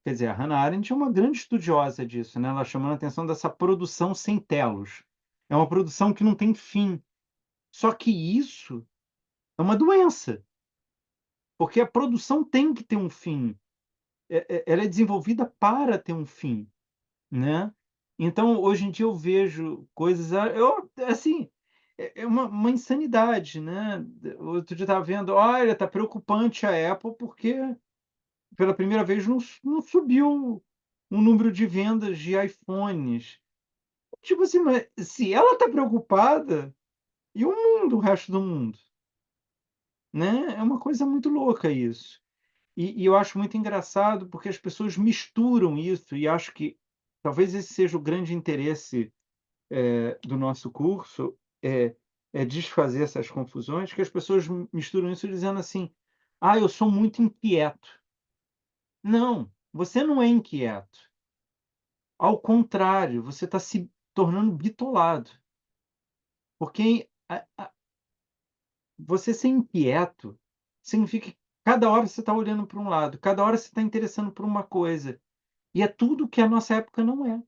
Quer dizer, a Hannah Arendt é uma grande estudiosa disso, né, ela chamando a atenção dessa produção sem telos. É uma produção que não tem fim. Só que isso é uma doença, porque a produção tem que ter um fim. Ela é desenvolvida para ter um fim, né. Então, hoje em dia eu vejo coisas, eu assim, é uma insanidade, né. Outro dia eu estava vendo: "Olha, tá preocupante a Apple, porque pela primeira vez não subiu o número de vendas de iPhones". Tipo assim, mas se ela tá preocupada, e o mundo, o resto do mundo, né? É uma coisa muito louca isso. E eu acho muito engraçado, porque as pessoas misturam isso, e acho que talvez esse seja o grande interesse, do nosso curso, é desfazer essas confusões, que as pessoas misturam isso dizendo assim: "Ah, eu sou muito inquieto". Não, você não é inquieto. Ao contrário, você está se tornando bitolado, porque você ser inquieto significa que cada hora você está olhando para um lado, cada hora você está interessando por uma coisa, e é tudo que a nossa época não é,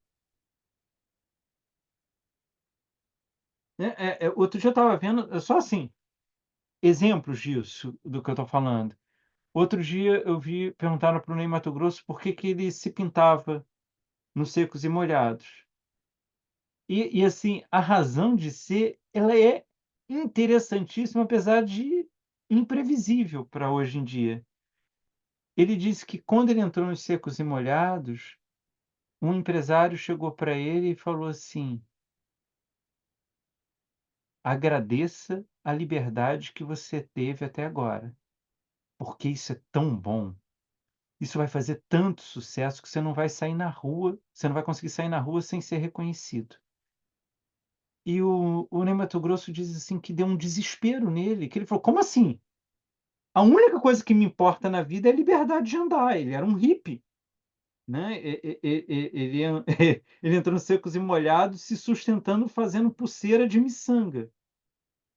né. Outro dia eu estava vendo, só assim, exemplos disso, do que eu estou falando. Outro dia eu vi, perguntaram para o Ney Matogrosso por que que ele se pintava nos Secos e Molhados. E assim, a razão de ser, ela é interessantíssima, apesar de imprevisível para hoje em dia. Ele disse que quando ele entrou nos Secos e Molhados, um empresário chegou para ele e falou assim: "Agradeça a liberdade que você teve até agora, porque isso é tão bom. Isso vai fazer tanto sucesso que você não vai sair na rua, você não vai conseguir sair na rua sem ser reconhecido". E o Ney Matogrosso diz assim que deu um desespero nele, que ele falou: "Como assim? A única coisa que me importa na vida é a liberdade de andar". Ele era um hippie. Né, ele ele entrou nos Secos e Molhados se sustentando fazendo pulseira de miçanga,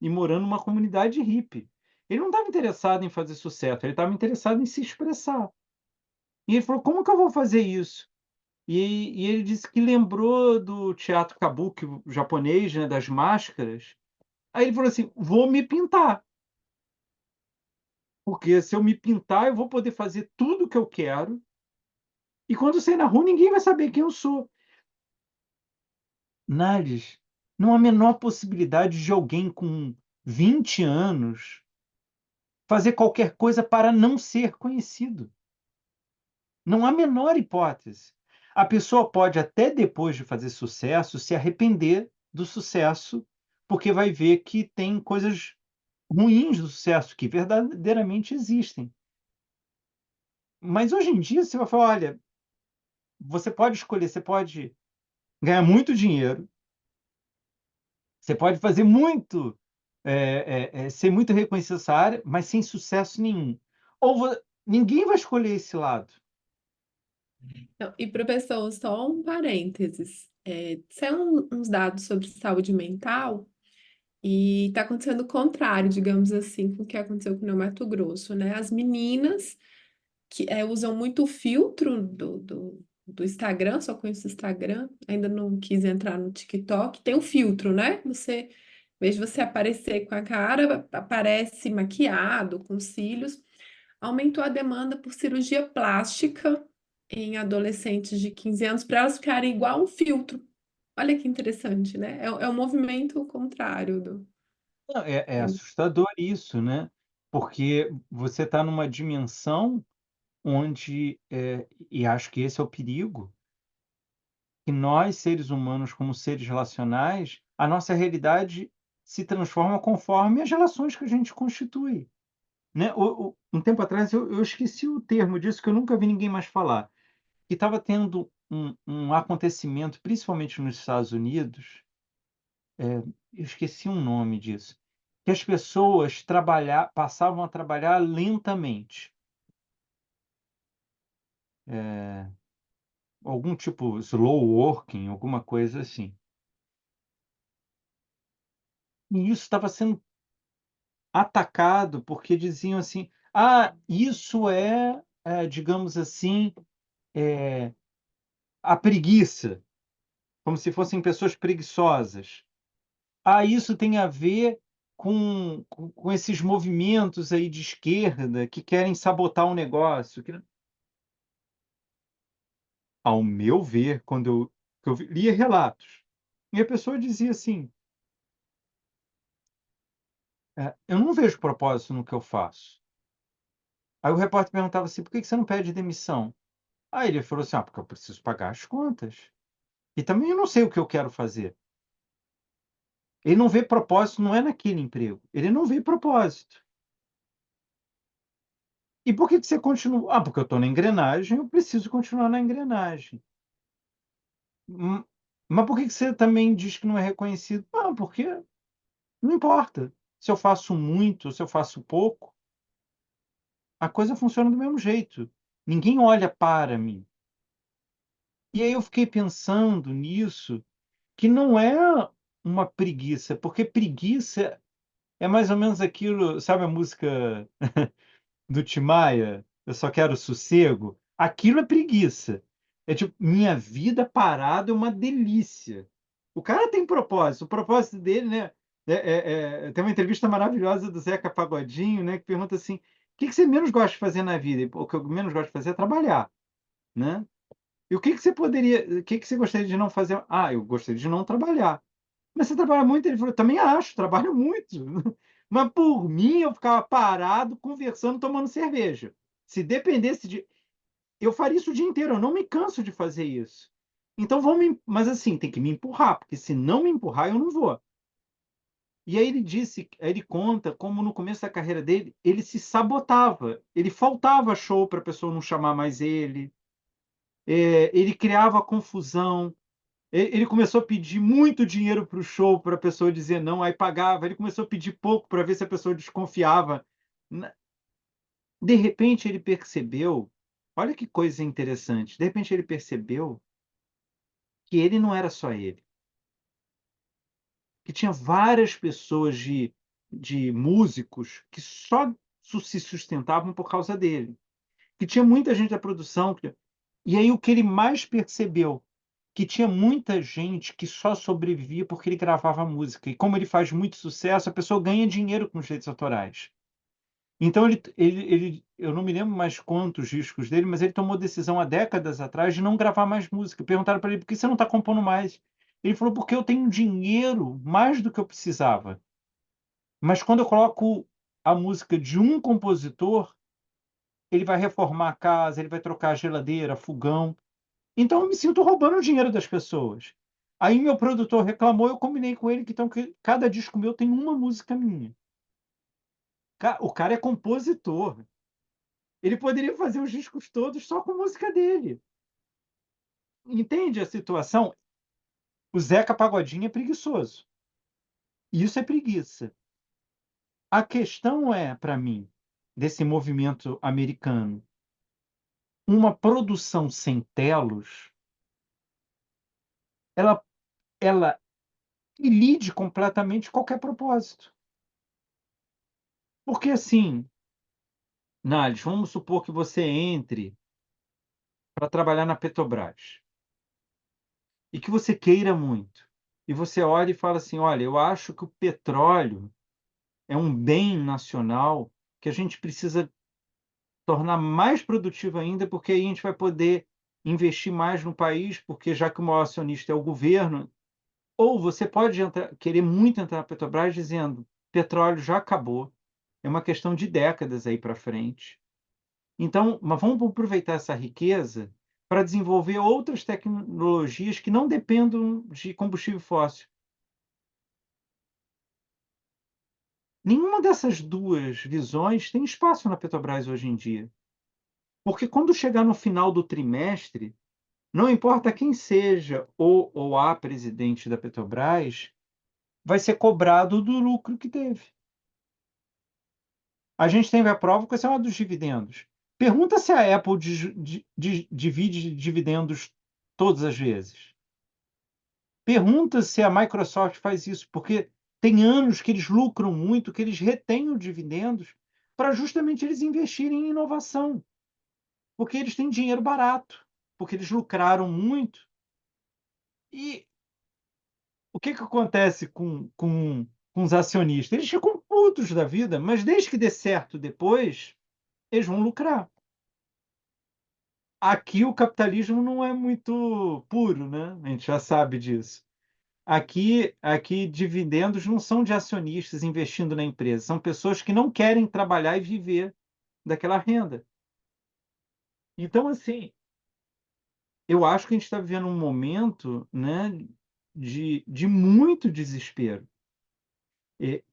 e morando numa comunidade hippie. Ele não estava interessado em fazer sucesso, ele estava interessado em se expressar. E ele falou: "Como que eu vou fazer isso?". E ele disse que lembrou do teatro Kabuki japonês, né, das máscaras. Aí ele falou assim: "Vou me pintar, porque se eu me pintar eu vou poder fazer tudo o que eu quero, e quando eu sair na rua ninguém vai saber quem eu sou". Nales, não há a menor possibilidade de alguém com 20 anos fazer qualquer coisa para não ser conhecido. Não há a menor hipótese. A pessoa pode até depois de fazer sucesso se arrepender do sucesso, porque vai ver que tem coisas ruins do sucesso que verdadeiramente existem. Mas hoje em dia você vai falar: "Olha, você pode escolher, você pode ganhar muito dinheiro, você pode fazer muito, ser muito reconhecido nessa área, mas sem sucesso nenhum. Ou Ninguém vai escolher esse lado. Não, e professor, só um parênteses. Saiu uns dados sobre saúde mental e está acontecendo o contrário, digamos assim, com o que aconteceu com o Mato Grosso, né? As meninas que usam muito o filtro do Instagram, só conheço o Instagram, ainda não quis entrar no TikTok. Tem o filtro, né? Em vez de você aparecer com a cara, aparece maquiado, com cílios. Aumentou a demanda por cirurgia plástica em adolescentes de 15 anos para elas ficarem igual um filtro. Olha que interessante, né? É um movimento contrário do. Não, é assustador isso, né? Porque você está numa dimensão onde, e acho que esse é o perigo, que nós, seres humanos, como seres relacionais, a nossa realidade se transforma conforme as relações que a gente constitui, né? Um tempo atrás eu esqueci o termo disso, que eu nunca vi ninguém mais falar, que estava tendo um acontecimento, principalmente nos Estados Unidos, eu esqueci um nome disso, que as pessoas passavam a trabalhar lentamente. Algum tipo slow working, alguma coisa assim. E isso estava sendo atacado, porque diziam assim: "Ah, isso digamos assim, a preguiça", como se fossem pessoas preguiçosas. "Ah, isso tem a ver com esses movimentos aí de esquerda que querem sabotar o negócio", que ao meu ver, quando eu lia relatos, e a pessoa dizia assim: "Eu não vejo propósito no que eu faço". Aí o repórter perguntava assim: "Por que que você não pede demissão?". Aí ele falou assim: "Ah, porque eu preciso pagar as contas. E também eu não sei o que eu quero fazer". Ele não vê propósito, não é naquele emprego, ele não vê propósito. "E por que que você continua?". "Ah, porque eu estou na engrenagem, eu preciso continuar na engrenagem". Mas por que que você também diz que não é reconhecido?". "Ah, porque não importa, se eu faço muito, se eu faço pouco, a coisa funciona do mesmo jeito. Ninguém olha para mim". E aí eu fiquei pensando nisso, que não é uma preguiça, porque preguiça é mais ou menos aquilo, sabe a música do Tim Maia, "Eu só quero sossego"? Aquilo é preguiça. É tipo, minha vida parada é uma delícia. O cara tem propósito, o propósito dele, né, tem uma entrevista maravilhosa do Zeca Pagodinho, né, que pergunta assim: "O que que você menos gosta de fazer na vida?". "O que eu menos gosto de fazer é trabalhar", né. "E o que que você gostaria de não fazer?". "Ah, eu gostaria de não trabalhar". "Mas você trabalha muito?". Ele falou: "Também acho, trabalho muito. Mas por mim eu ficava parado, conversando, tomando cerveja. Se dependesse de eu faria isso o dia inteiro, eu não me canso de fazer isso. Então mas assim, tem que me empurrar, porque se não me empurrar eu não vou". E aí ele conta como no começo da carreira dele, ele se sabotava, ele faltava show para a pessoa não chamar mais ele, ele criava confusão. Ele começou a pedir muito dinheiro para o show, para a pessoa dizer não, aí pagava. Ele começou a pedir pouco para ver se a pessoa desconfiava. Na De repente ele percebeu, olha que coisa interessante, de repente ele percebeu que ele não era só ele, que tinha várias pessoas de músicos que só se sustentavam por causa dele, que tinha muita gente da produção e aí o que ele mais percebeu, que tinha muita gente que só sobrevivia porque ele gravava música, e como ele faz muito sucesso, a pessoa ganha dinheiro com os direitos autorais. Então eu não me lembro mais quantos discos dele, mas ele tomou decisão há décadas atrás de não gravar mais música. Perguntaram para ele: "Por que você não está compondo mais?". Ele falou: "Porque eu tenho dinheiro mais do que eu precisava, mas quando eu coloco a música de um compositor, ele vai reformar a casa, ele vai trocar a geladeira, fogão, então eu me sinto roubando o dinheiro das pessoas". Aí meu produtor reclamou, eu combinei com ele que então que cada disco meu tem uma música minha. O cara é compositor, ele poderia fazer os discos todos só com música dele. Entende a situação? O Zeca Pagodinho é preguiçoso, isso é preguiça. A questão é, para mim, desse movimento americano. Uma produção sem telos, ela ilide completamente qualquer propósito. Porque assim, Nales, vamos supor que você entre para trabalhar na Petrobras e que você queira muito. E você olha e fala assim: olha, eu acho que o petróleo é um bem nacional que a gente precisa tornar mais produtivo ainda, porque aí a gente vai poder investir mais no país, porque já que o maior acionista é o governo. Ou você pode querer muito entrar na Petrobras dizendo: petróleo já acabou, é uma questão de décadas aí para frente. Então, mas vamos aproveitar essa riqueza para desenvolver outras tecnologias que não dependam de combustível fóssil. Nenhuma dessas duas visões tem espaço na Petrobras hoje em dia. Porque quando chegar no final do trimestre, não importa quem seja o ou a presidente da Petrobras, vai ser cobrado do lucro que teve. A gente teve a prova com essa dos dividendos. Pergunta se a Apple divide dividendos todas as vezes. Pergunta se a Microsoft faz isso, porque tem anos que eles lucram muito, que eles retêm os dividendos para justamente eles investirem em inovação, porque eles têm dinheiro barato, porque eles lucraram muito. E o que acontece com os acionistas? Eles ficam putos da vida, mas desde que dê certo depois, eles vão lucrar. Aqui o capitalismo não é muito puro, né? A gente já sabe disso. Aqui dividendos não são de acionistas investindo na empresa, são pessoas que não querem trabalhar e viver daquela renda. Então, assim, eu acho que a gente está vivendo um momento, né, de muito desespero.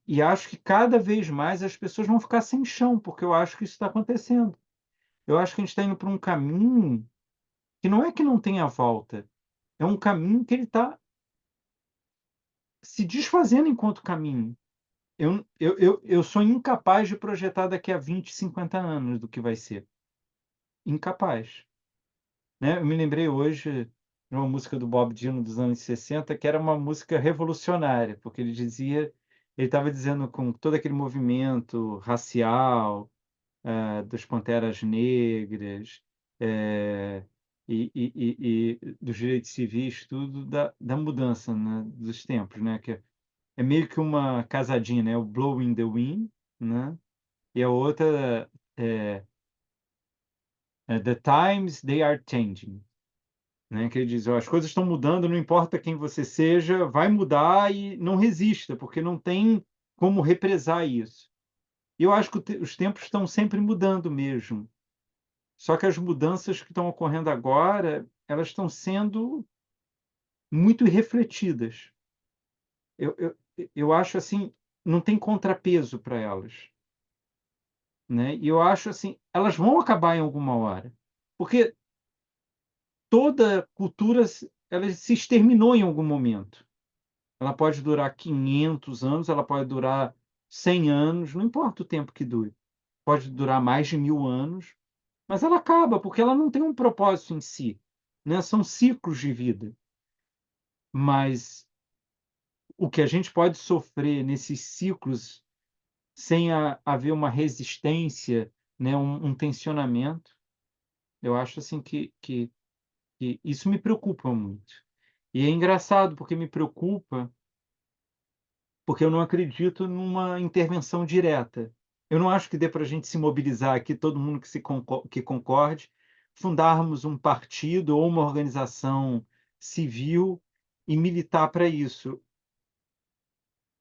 E acho que cada vez mais as pessoas vão ficar sem chão, porque eu acho que isso está acontecendo. Eu acho que a gente está indo para um caminho que não é que não tenha volta, é um caminho que ele está se desfazendo enquanto caminho. Eu sou incapaz de projetar daqui a 20, 50 anos do que vai ser. Incapaz. Né? Eu me lembrei hoje de uma música do Bob Dylan dos anos 60, que era uma música revolucionária, porque ele estava dizendo com todo aquele movimento racial, das Panteras Negras, eh, e dos direitos civis, tudo da mudança, né, dos tempos, né? Que é meio que uma casadinha, né? O Blowing the Wind, né? E a outra é The Times They Are Changing, né? Que ele diz: ó, as coisas estão mudando, não importa quem você seja, vai mudar e não resista, porque não tem como represar isso. E eu acho que os tempos estão sempre mudando mesmo. Só que as mudanças que estão ocorrendo agora, elas estão sendo muito irrefletidas. Eu acho assim, não tem contrapeso para elas, né? E eu acho assim, elas vão acabar em alguma hora, porque toda cultura ela se exterminou em algum momento. Ela pode durar 500 anos, ela pode durar 100 anos, não importa o tempo que dure. Pode durar mais de 1000 anos, mas ela acaba porque ela não tem um propósito em si, né? São ciclos de vida. Mas o que a gente pode sofrer nesses ciclos sem haver uma resistência, né, um tensionamento, eu acho assim que isso me preocupa muito. E é engraçado porque me preocupa, porque eu não acredito numa intervenção direta. Eu não acho que dê para a gente se mobilizar aqui, todo mundo que concorde, fundarmos um partido ou uma organização civil e militar para isso.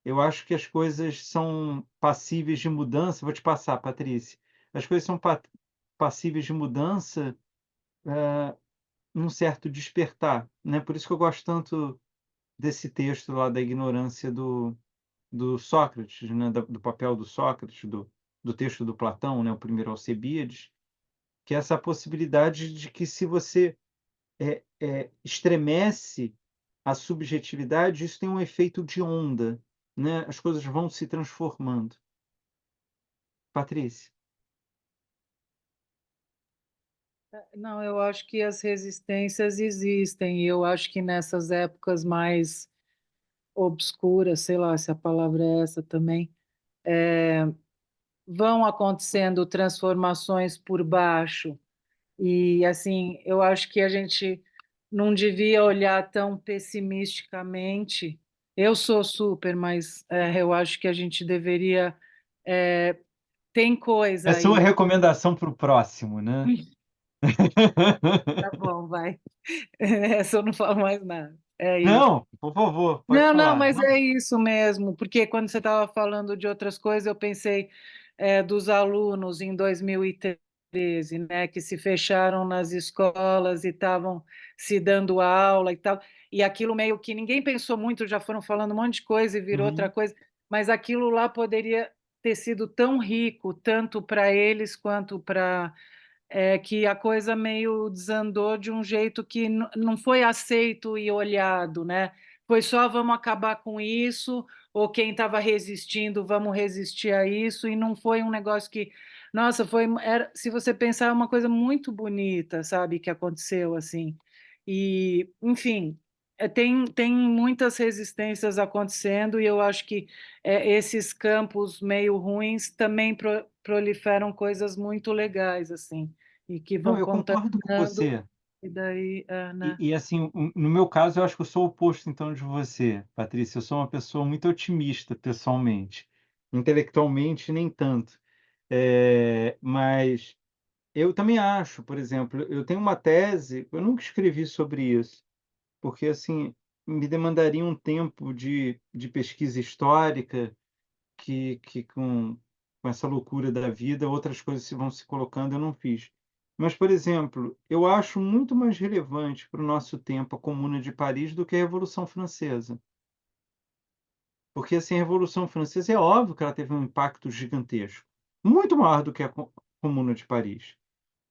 Eu acho que as coisas são passíveis de mudança. Vou te passar, Patrícia. As coisas são passíveis de mudança num certo despertar, né? Por isso que eu gosto tanto desse texto lá da ignorância do Sócrates, né? Do papel do Sócrates, do texto do Platão, né? O primeiro Alcebíades, que é essa possibilidade de que se você estremece a subjetividade, isso tem um efeito de onda, né? As coisas vão se transformando. Patrícia. Não, eu acho que as resistências existem, e eu acho que nessas épocas mais obscuras, sei lá se a palavra é essa também, vão acontecendo transformações por baixo. E assim, eu acho que a gente não devia olhar tão pessimisticamente. Eu sou super, mas eu acho que a gente deveria. é, Tem É coisa sua aí. recomendação para o próximo, né? Tá bom, vai. Essa eu não falo mais nada. É isso. Não, por favor, pode Não, não, falar. mas Não, é isso mesmo, porque quando você estava falando de outras coisas, eu pensei dos alunos em 2013, né, que se fecharam nas escolas e estavam se dando aula e tal, e aquilo meio que ninguém pensou muito, já foram falando um monte de coisa e virou outra uhum. coisa, mas aquilo lá poderia ter sido tão rico, tanto para eles quanto para que a coisa meio desandou de um jeito que não foi aceito e olhado, né? Foi só vamos acabar com isso, ou quem estava resistindo, vamos resistir a isso, e não foi um negócio que, nossa, se você pensar, é uma coisa muito bonita, sabe, que aconteceu assim. E, enfim, tem muitas resistências acontecendo, e eu acho que esses campos meio ruins também proliferam coisas muito legais, assim e que Não, vão eu concordo com contaminando, você. e daí, né? Assim, no meu caso, eu acho que eu sou o oposto, então, de você, Patrícia. Eu sou uma pessoa muito otimista, pessoalmente. Intelectualmente, nem tanto. Mas eu também acho, por exemplo, eu tenho uma tese, eu nunca escrevi sobre isso, porque, assim, me demandaria um tempo de pesquisa histórica que com essa loucura da vida, outras coisas se vão se colocando, eu não fiz. Mas, por exemplo, eu acho muito mais relevante para o nosso tempo a Comuna de Paris do que a Revolução Francesa. Porque, assim, a Revolução Francesa é óbvio que ela teve um impacto gigantesco, muito maior do que a Comuna de Paris.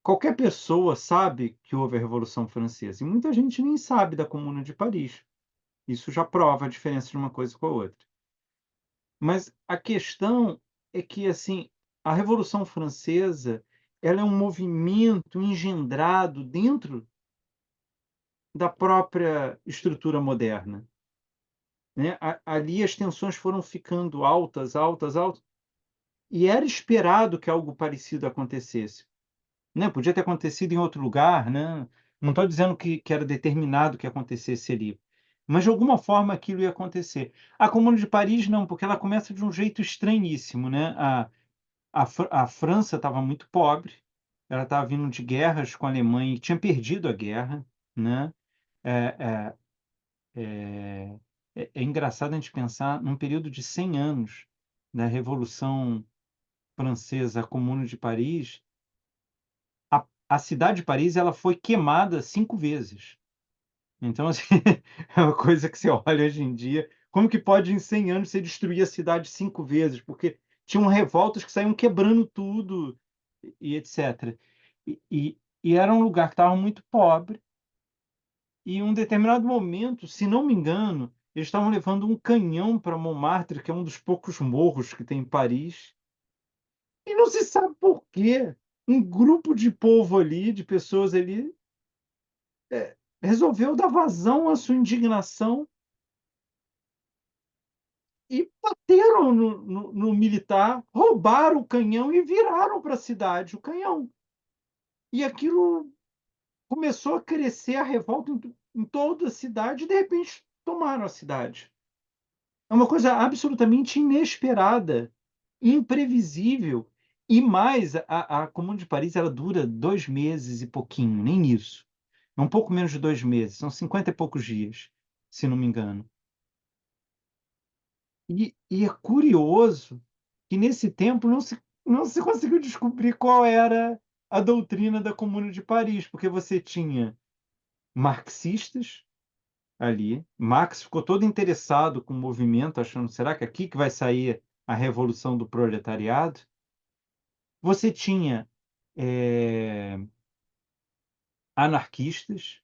Qualquer pessoa sabe que houve a Revolução Francesa, e muita gente nem sabe da Comuna de Paris. Isso já prova a diferença de uma coisa com a outra. Mas a questão é que, assim, a Revolução Francesa, ela é um movimento engendrado dentro da própria estrutura moderna, né? Ali as tensões foram ficando altas, altas, altas, e era esperado que algo parecido acontecesse, né? Podia ter acontecido em outro lugar, né? Não estou dizendo que era determinado que acontecesse ali, mas de alguma forma aquilo ia acontecer. A Comuna de Paris não, porque ela começa de um jeito estranhíssimo, né? A França estava muito pobre, ela estava vindo de guerras com a Alemanha e tinha perdido a guerra, né? É, é engraçado a gente pensar num período de 100 anos da Revolução Francesa, a Comuna de Paris, a cidade de Paris ela foi queimada 5 vezes. Então, assim, é uma coisa que você olha hoje em dia, como que pode em 100 anos você destruir a cidade 5 vezes? Porque tinham revoltas que saíam quebrando tudo e etc. E era um lugar que estava muito pobre, e em um determinado momento, se não me engano, eles estavam levando um canhão para Montmartre, que é um dos poucos morros que tem em Paris, e não se sabe por quê. Um grupo de povo ali, de pessoas ali, resolveu dar vazão à sua indignação e bateram no militar, roubaram o canhão e viraram para a cidade o canhão. E aquilo começou a crescer, a revolta em toda a cidade, e de repente tomaram a cidade. É uma coisa absolutamente inesperada, imprevisível. E mais, a Comuna de Paris ela dura 2 meses e pouquinho, nem isso. É um pouco menos de 2 meses, são 50 e poucos dias, se não me engano. E é curioso que nesse tempo não se conseguiu descobrir qual era a doutrina da Comuna de Paris, porque você tinha marxistas ali. Marx ficou todo interessado com o movimento, achando, será que é aqui que vai sair a revolução do proletariado? Você tinha anarquistas,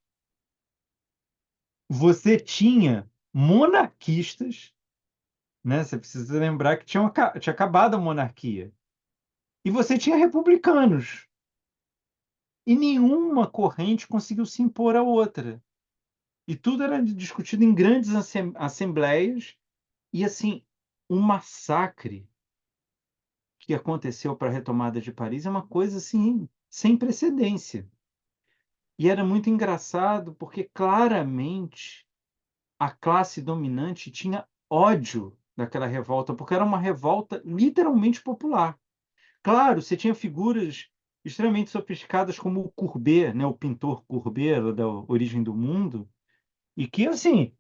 você tinha monarquistas, né? Você precisa lembrar que tinha acabado a monarquia. E você tinha republicanos. e nenhuma corrente conseguiu se impor à outra. E tudo era discutido em grandes assembleias, e assim, um massacre que aconteceu para a retomada de Paris é uma coisa assim, sem precedência. E era muito engraçado, porque claramente a classe dominante tinha ódio daquela revolta, porque era uma revolta literalmente popular. Claro, você tinha figuras extremamente sofisticadas como o Courbet, né, o pintor Courbet, da Origem do Mundo, e que, assim,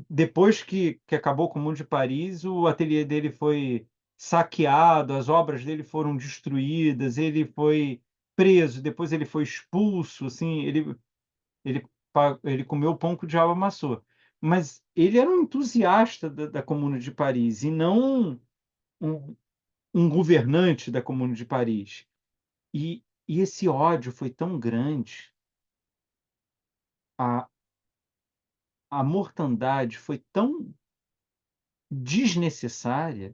depois que acabou com o Mundo de Paris, o ateliê dele foi saqueado, as obras dele foram destruídas, ele foi preso, depois ele foi expulso, assim, ele comeu o pão que o diabo amassou. Mas ele era um entusiasta da Comuna de Paris e não um, um governante da Comuna de Paris. E esse ódio foi tão grande, a, a mortandade foi tão desnecessária,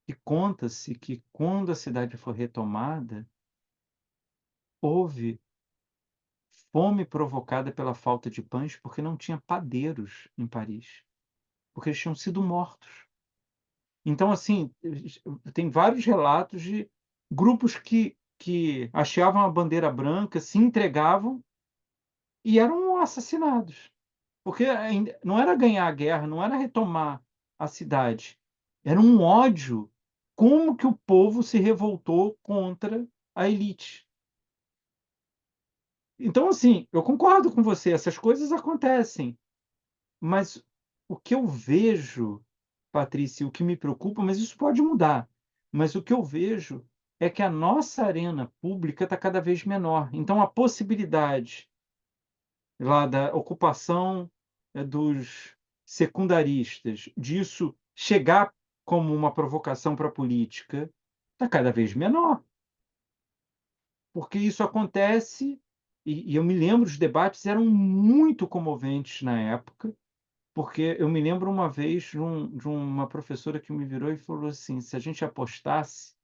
que conta-se que quando a cidade foi retomada, houve fome provocada pela falta de pães, porque não tinha padeiros em Paris, porque eles tinham sido mortos. Então, assim, tem vários relatos de grupos que achavam a bandeira branca, se entregavam e eram assassinados. Porque não era ganhar a guerra, não era retomar a cidade. Era um ódio. Como que o povo se revoltou contra a elite? Então, assim, eu concordo com você, essas coisas acontecem. Mas o que eu vejo, Patrícia, o que me preocupa, mas isso pode mudar. Mas o que eu vejo é que a nossa arena pública está cada vez menor. Então, a possibilidade lá da ocupação dos secundaristas, disso chegar como uma provocação para a política, está cada vez menor. Porque isso acontece, e eu me lembro, os debates eram muito comoventes na época, porque eu me lembro uma vez de uma professora que me virou e falou assim: se a gente apostasse,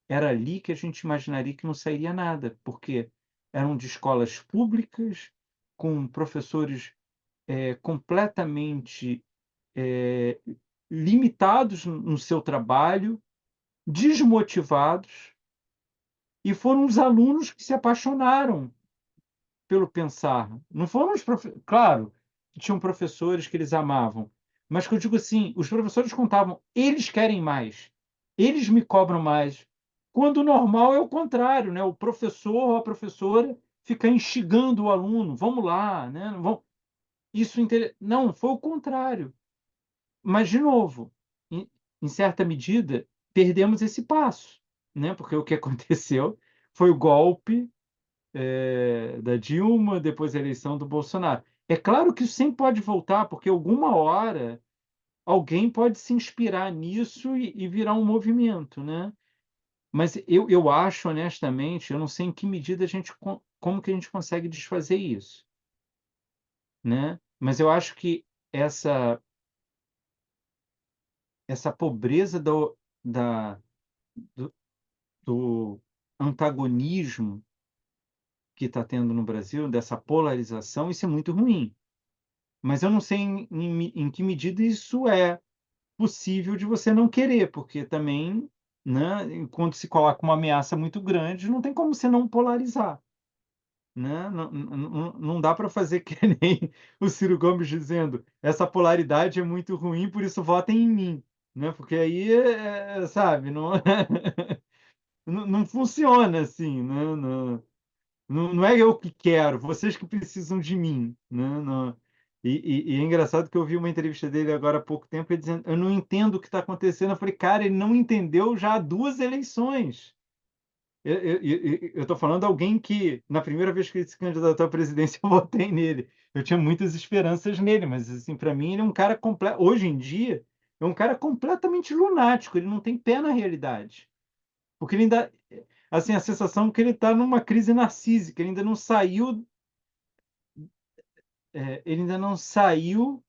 era ali que a gente imaginaria que não sairia nada, porque eram de escolas públicas, com professores completamente eh, limitados no seu trabalho, desmotivados, e foram os alunos que se apaixonaram pelo pensar. Não foram os professores. Claro, tinham professores que eles amavam, mas que eu digo assim, os professores contavam, eles querem mais, eles me cobram mais. Quando o normal é o contrário, né? O professor ou a professora fica instigando o aluno, vamos lá, né? Vamos... Isso não, foi o contrário. Mas, de novo, em certa medida, perdemos esse passo, né? Porque o que aconteceu foi o golpe da Dilma, depois a eleição do Bolsonaro. É claro que isso sempre pode voltar, porque alguma hora alguém pode se inspirar nisso e virar um movimento, né? Mas eu acho, honestamente, eu não sei em que medida a gente, como que a gente consegue desfazer isso, né? Mas eu acho que essa, essa pobreza da, do, do antagonismo que está tendo no Brasil, dessa polarização, isso é muito ruim. Mas eu não sei em que medida isso é possível de você não querer, porque também, né, quando se coloca uma ameaça muito grande, não tem como você não polarizar, né? Não dá para fazer que nem o Ciro Gomes dizendo essa polaridade é muito ruim, por isso votem em mim, né? Porque aí, sabe, não, não funciona assim, né? Não é eu que quero, vocês que precisam de mim, né? Não. E é engraçado que eu vi uma entrevista dele agora há pouco tempo, ele dizendo, eu não entendo o que está acontecendo. Eu falei, cara, ele não entendeu já há 2 eleições. Eu estou falando de alguém que, na primeira vez que ele se candidatou à presidência, eu votei nele. Eu tinha muitas esperanças nele, mas, assim, para mim, ele é um cara completo. Hoje em dia, é um cara completamente lunático, ele não tem pé na realidade. Porque ele ainda, assim, a sensação que ele está numa crise narcísica, ele ainda não saiu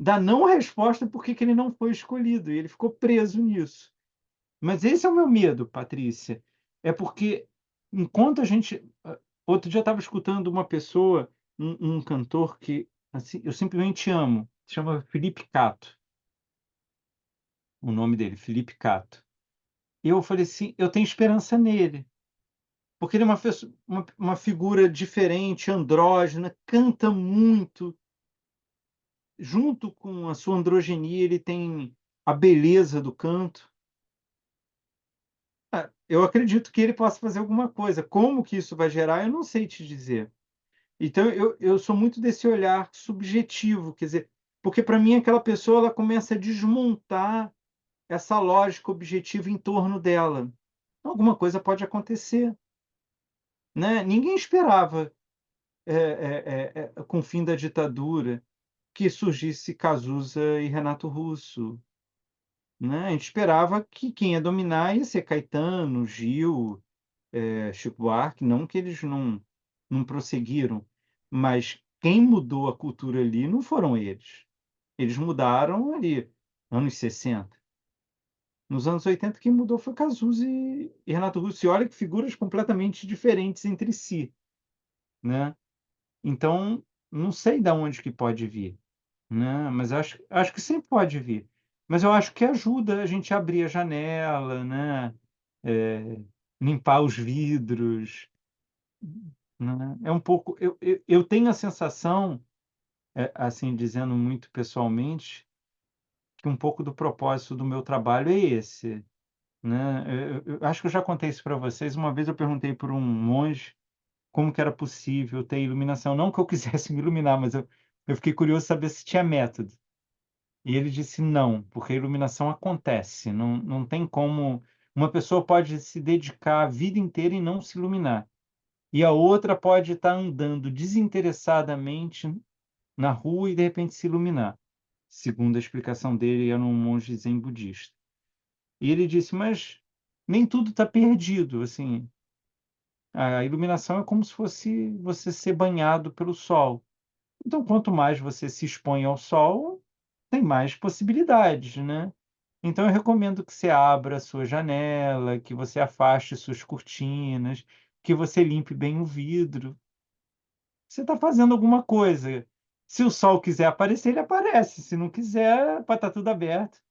da não resposta porque que ele não foi escolhido, e ele ficou preso nisso. Mas esse é o meu medo, Patrícia. É porque enquanto a gente. Outro dia eu estava escutando uma pessoa, um cantor que assim, eu simplesmente amo, se chama Felipe Cato, o nome dele, Felipe Cato. E eu falei assim: eu tenho esperança nele, porque ele é uma figura diferente, andrógena, canta muito, junto com a sua androgenia, ele tem a beleza do canto. Eu acredito que ele possa fazer alguma coisa. Como que isso vai gerar, eu não sei te dizer. Então eu sou muito desse olhar subjetivo, quer dizer, porque para mim aquela pessoa ela começa a desmontar essa lógica objetiva em torno dela. Alguma coisa pode acontecer, né? Ninguém esperava, com o fim da ditadura, que surgisse Cazuza e Renato Russo, né? A gente esperava que quem ia dominar ia ser Caetano, Gil, Chico Buarque, não que eles não prosseguiram, mas quem mudou a cultura ali não foram eles. Eles mudaram ali, anos 60. Nos anos 80, quem mudou foi Cazuza e Renato Russo. E olha que figuras completamente diferentes entre si, né? Então, não sei de onde que pode vir, né? Mas acho que sempre pode vir. Mas eu acho que ajuda a gente a abrir a janela, né? É, limpar os vidros, né? É um pouco. Eu tenho a sensação, assim, dizendo muito pessoalmente, que um pouco do propósito do meu trabalho é esse, né? Eu acho que eu já contei isso para vocês. Uma vez eu perguntei por um monge como que era possível ter iluminação. Não que eu quisesse me iluminar, mas eu fiquei curioso saber se tinha método. E ele disse não, porque a iluminação acontece. Não tem como. Uma pessoa pode se dedicar a vida inteira e não se iluminar. E a outra pode estar andando desinteressadamente na rua e de repente se iluminar. Segundo a explicação dele, era um monge zen budista. E ele disse, mas nem tudo está perdido, assim. A iluminação é como se fosse você ser banhado pelo sol. Então, quanto mais você se expõe ao sol, tem mais possibilidades, né? Então, eu recomendo que você abra a sua janela, que você afaste suas cortinas, que você limpe bem o vidro. Você está fazendo alguma coisa. Se o sol quiser aparecer, ele aparece. Se não quiser, pode estar tudo aberto.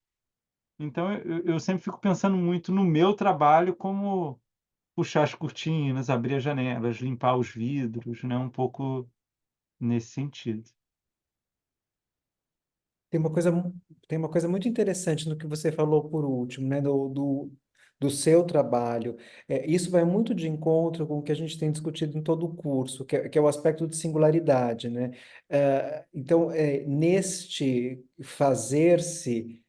Então, eu sempre fico pensando muito no meu trabalho como puxar as cortinas, abrir as janelas, limpar os vidros, né? Um pouco nesse sentido. Tem uma coisa, tem uma coisa muito interessante no que você falou por último, né, do seu trabalho. Isso vai muito de encontro com o que a gente tem discutido em todo o curso, que é o aspecto de singularidade, né? Então, neste fazer-se,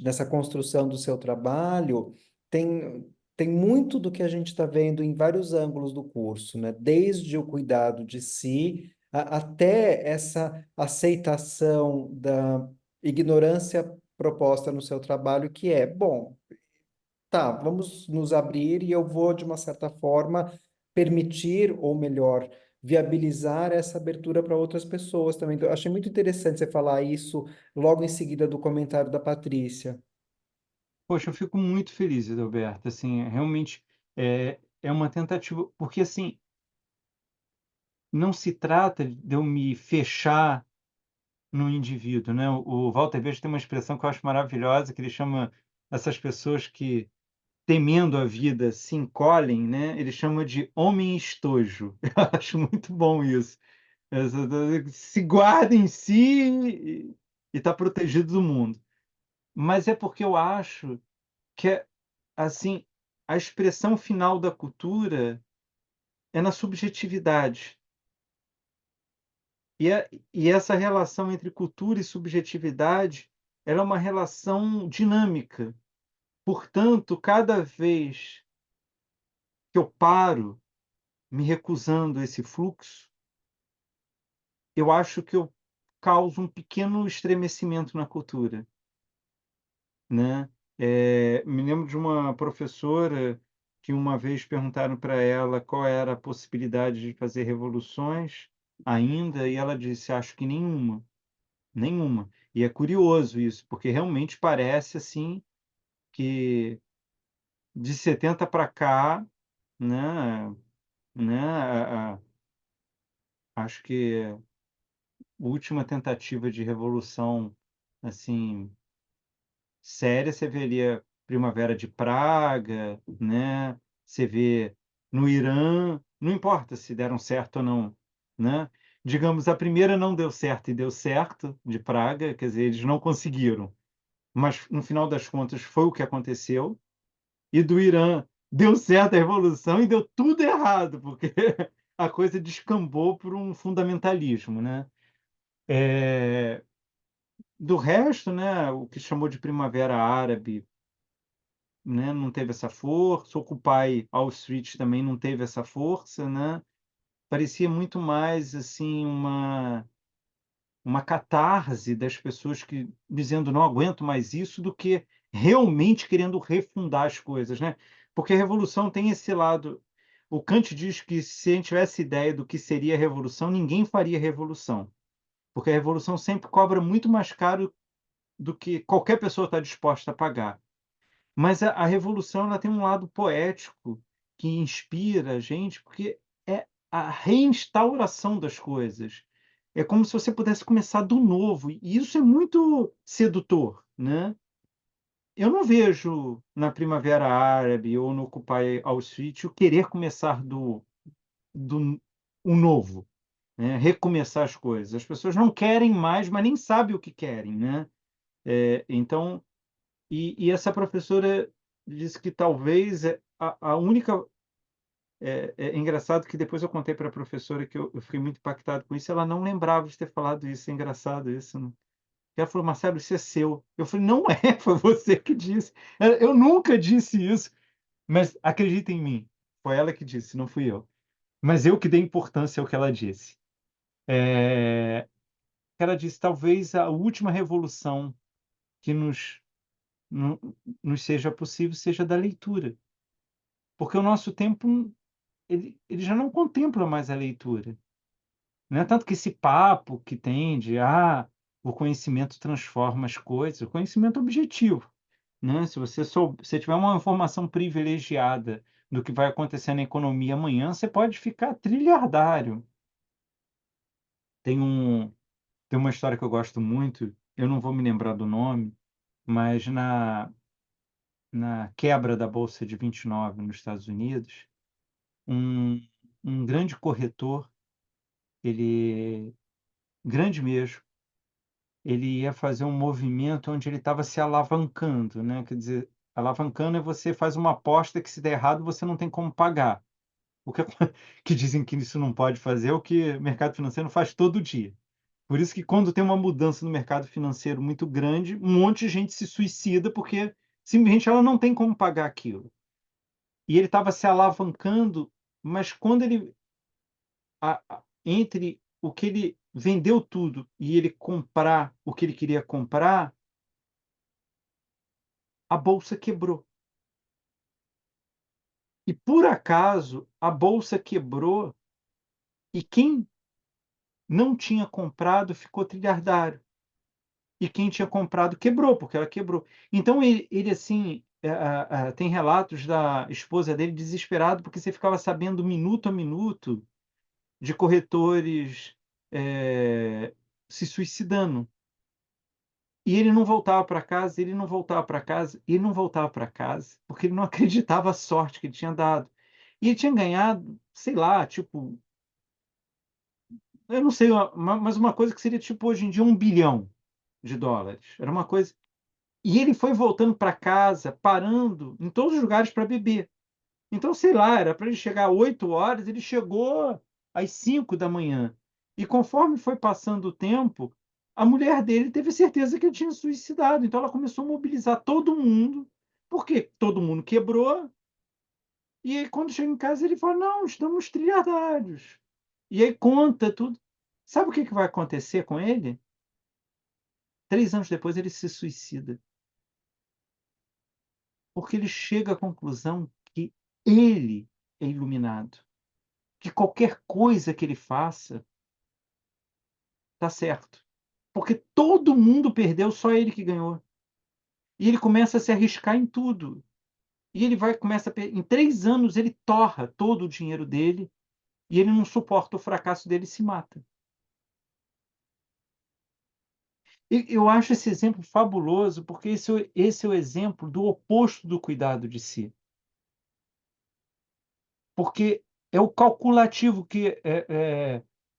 nessa construção do seu trabalho, tem muito do que a gente está vendo em vários ângulos do curso, né? Desde o cuidado de si até essa aceitação da ignorância proposta no seu trabalho, que é, bom, tá, vamos nos abrir e eu vou, de uma certa forma, permitir, ou melhor, viabilizar essa abertura para outras pessoas também. Então, eu achei muito interessante você falar isso logo em seguida do comentário da Patrícia. Poxa, eu fico muito feliz, Adalberto. Assim, realmente é uma tentativa, porque assim, não se trata de eu me fechar no indivíduo, né? O Walter Benjamin tem uma expressão que eu acho maravilhosa, que ele chama essas pessoas que, temendo a vida, se encolhem, né? Ele chama de homem estojo. Eu acho muito bom isso. Se guarda em si e está protegido do mundo. Mas é porque eu acho que assim, a expressão final da cultura é na subjetividade. E essa relação entre cultura e subjetividade, ela é uma relação dinâmica. Portanto, cada vez que eu paro me recusando a esse fluxo, eu acho que eu causo um pequeno estremecimento na cultura, né? Me lembro de uma professora que uma vez perguntaram para ela qual era a possibilidade de fazer revoluções ainda, e ela disse: acho que nenhuma, nenhuma. E é curioso isso, porque realmente parece assim que de 70 para cá né? Acho que a última tentativa de revolução, assim, séria, você veria Primavera de Praga, né? Você vê no Irã, não importa se deram certo ou não, né? Digamos, a primeira não deu certo e deu certo, de Praga, quer dizer, eles não conseguiram, mas no final das contas foi o que aconteceu. E do Irã deu certo a revolução e deu tudo errado, porque a coisa descambou por um fundamentalismo, né? É, do resto, né, o que chamou de Primavera Árabe, né, não teve essa força, Occupy Wall Street também não teve essa força, né? Parecia muito mais assim uma catarse das pessoas que dizendo não aguento mais isso do que realmente querendo refundar as coisas, né? Porque a revolução tem esse lado. O Kant diz que se a gente tivesse ideia do que seria a revolução, ninguém faria revolução, porque a revolução sempre cobra muito mais caro do que qualquer pessoa está disposta a pagar. Mas a revolução ela tem um lado poético que inspira a gente, porque é a reinstauração das coisas. É como se você pudesse começar do novo, e isso é muito sedutor, né? Eu não vejo na Primavera Árabe ou no Occupy Wall Street o querer começar do o novo, né? Recomeçar as coisas. As pessoas não querem mais, mas nem sabem o que querem, né? Então, e essa professora disse que talvez a única. É engraçado que depois eu contei para a professora que eu fiquei muito impactado com isso, ela não lembrava de ter falado isso, é engraçado isso, né? Ela falou, Marcelo, isso é seu. Eu falei, não é, foi você que disse. Eu nunca disse isso, mas acredita em mim, foi ela que disse, não fui eu. Mas eu que dei importância ao que ela disse. É, ela disse, talvez a última revolução que no- nos seja possível seja da leitura, porque o nosso tempo ele já não contempla mais a leitura, né? Tanto que esse papo que tem de o conhecimento transforma as coisas, o conhecimento objetivo, né? Se você se tiver uma informação privilegiada do que vai acontecer na economia amanhã, você pode ficar trilhardário. Tem um, tem uma história que eu gosto muito, eu não vou me lembrar do nome, mas na quebra da Bolsa de 29 nos Estados Unidos, um, um grande corretor, ele grande mesmo, ele ia fazer um movimento onde ele estava se alavancando, né? Quer dizer, alavancando é você faz uma aposta que se der errado você não tem como pagar. O que, que dizem que isso não pode fazer é o que o mercado financeiro faz todo dia. Por isso que quando tem uma mudança no mercado financeiro muito grande, um monte de gente se suicida porque simplesmente ela não tem como pagar aquilo. E ele estava se alavancando, mas quando ele entre o que ele vendeu tudo e ele comprar o que ele queria comprar, a bolsa quebrou. E por acaso a bolsa quebrou e quem não tinha comprado ficou trilhardário. E quem tinha comprado quebrou, porque ela quebrou. Então ele assim, tem relatos da esposa dele desesperado porque você ficava sabendo minuto a minuto de corretores se suicidando. E ele não voltava para casa, ele não voltava para casa, ele não voltava para casa, porque ele não acreditava a sorte que ele tinha dado. E ele tinha ganhado, sei lá, tipo, eu não sei, mas uma coisa que seria tipo hoje em dia US$ 1 bilhão. Era uma coisa. E ele foi voltando para casa, parando em todos os lugares para beber. Então, sei lá, era para ele chegar às 8 horas, ele chegou às 5 da manhã. E conforme foi passando o tempo, a mulher dele teve certeza que ele tinha suicidado. Então, ela começou a mobilizar todo mundo, porque todo mundo quebrou. E aí, quando chega em casa, ele fala: Não, estamos trilhardários. E aí conta tudo. Sabe o que vai acontecer com ele? 3 anos depois, ele se suicida. Porque ele chega à conclusão que ele é iluminado, que qualquer coisa que ele faça está certo. Porque todo mundo perdeu, só ele que ganhou. E ele começa a se arriscar em tudo. e ele começa em 3 anos ele torra todo o dinheiro dele e ele não suporta o fracasso dele e se mata. E eu acho esse exemplo fabuloso, porque esse é o exemplo do oposto do cuidado de si. Porque é o calculativo que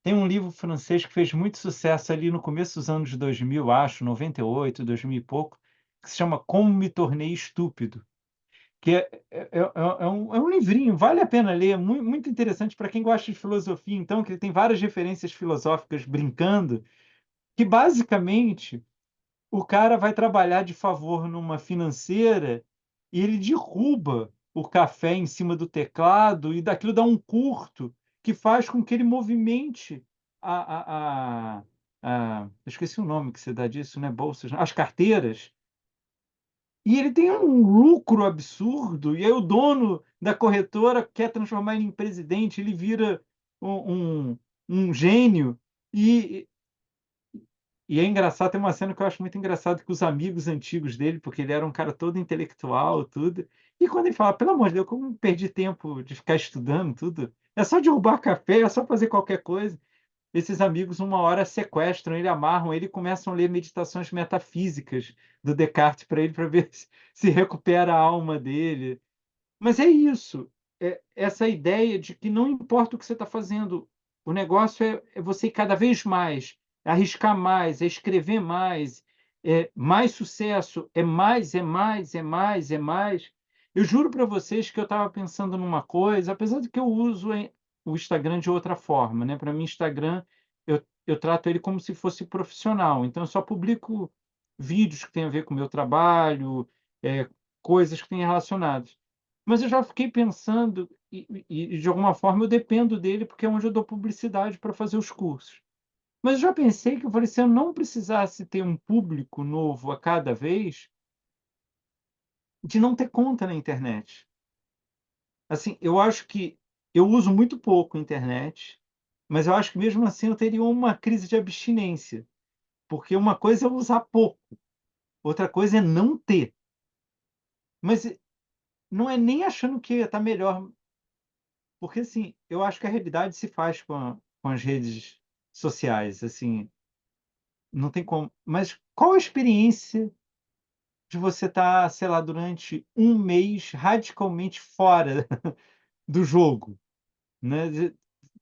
tem um livro francês que fez muito sucesso ali no começo dos anos 2000, acho, 98, 2000 e pouco, que se chama Como Me Tornei Estúpido, que é um livrinho, vale a pena ler, é muito interessante para quem gosta de filosofia, então, que ele tem várias referências filosóficas brincando, que basicamente o cara vai trabalhar de favor numa financeira e ele derruba o café em cima do teclado e daquilo dá um curto que faz com que ele movimente eu esqueci o nome que você dá disso, né? Bolsas, as carteiras. E ele tem um lucro absurdo, e aí o dono da corretora quer transformar ele em presidente, ele vira um gênio. E, e é engraçado, tem uma cena que eu acho muito engraçado, que os amigos antigos dele, porque ele era um cara todo intelectual, tudo, e quando ele fala, pelo amor de Deus, como eu perdi tempo de ficar estudando tudo, é só derrubar café, é só fazer qualquer coisa. Esses amigos, uma hora, sequestram ele, amarram ele e começam a ler meditações metafísicas do Descartes para ele, para ver se recupera a alma dele. Mas é isso, essa ideia de que não importa o que você está fazendo, o negócio é você ir cada vez mais, arriscar mais, é escrever mais, é mais sucesso, é mais, é mais, é mais, é mais. Eu juro para vocês que eu estava pensando numa coisa, apesar de que eu uso o Instagram de outra forma, né? Para mim, Instagram, eu trato ele como se fosse profissional, então eu só publico vídeos que têm a ver com o meu trabalho, coisas que têm relacionadas. Mas eu já fiquei pensando, e de alguma forma eu dependo dele, porque é onde eu dou publicidade para fazer os cursos. Mas eu já pensei que eu falei, se eu não precisasse ter um público novo a cada vez, de não ter conta na internet. Assim, eu acho que eu uso muito pouco a internet, mas eu acho que mesmo assim eu teria uma crise de abstinência, porque uma coisa é usar pouco, outra coisa é não ter. Mas não é nem achando que está melhor. Porque, assim, eu acho que a realidade se faz com as redes sociais, assim, não tem como. Mas qual a experiência de você estar, sei lá, durante um mês radicalmente fora do jogo, né?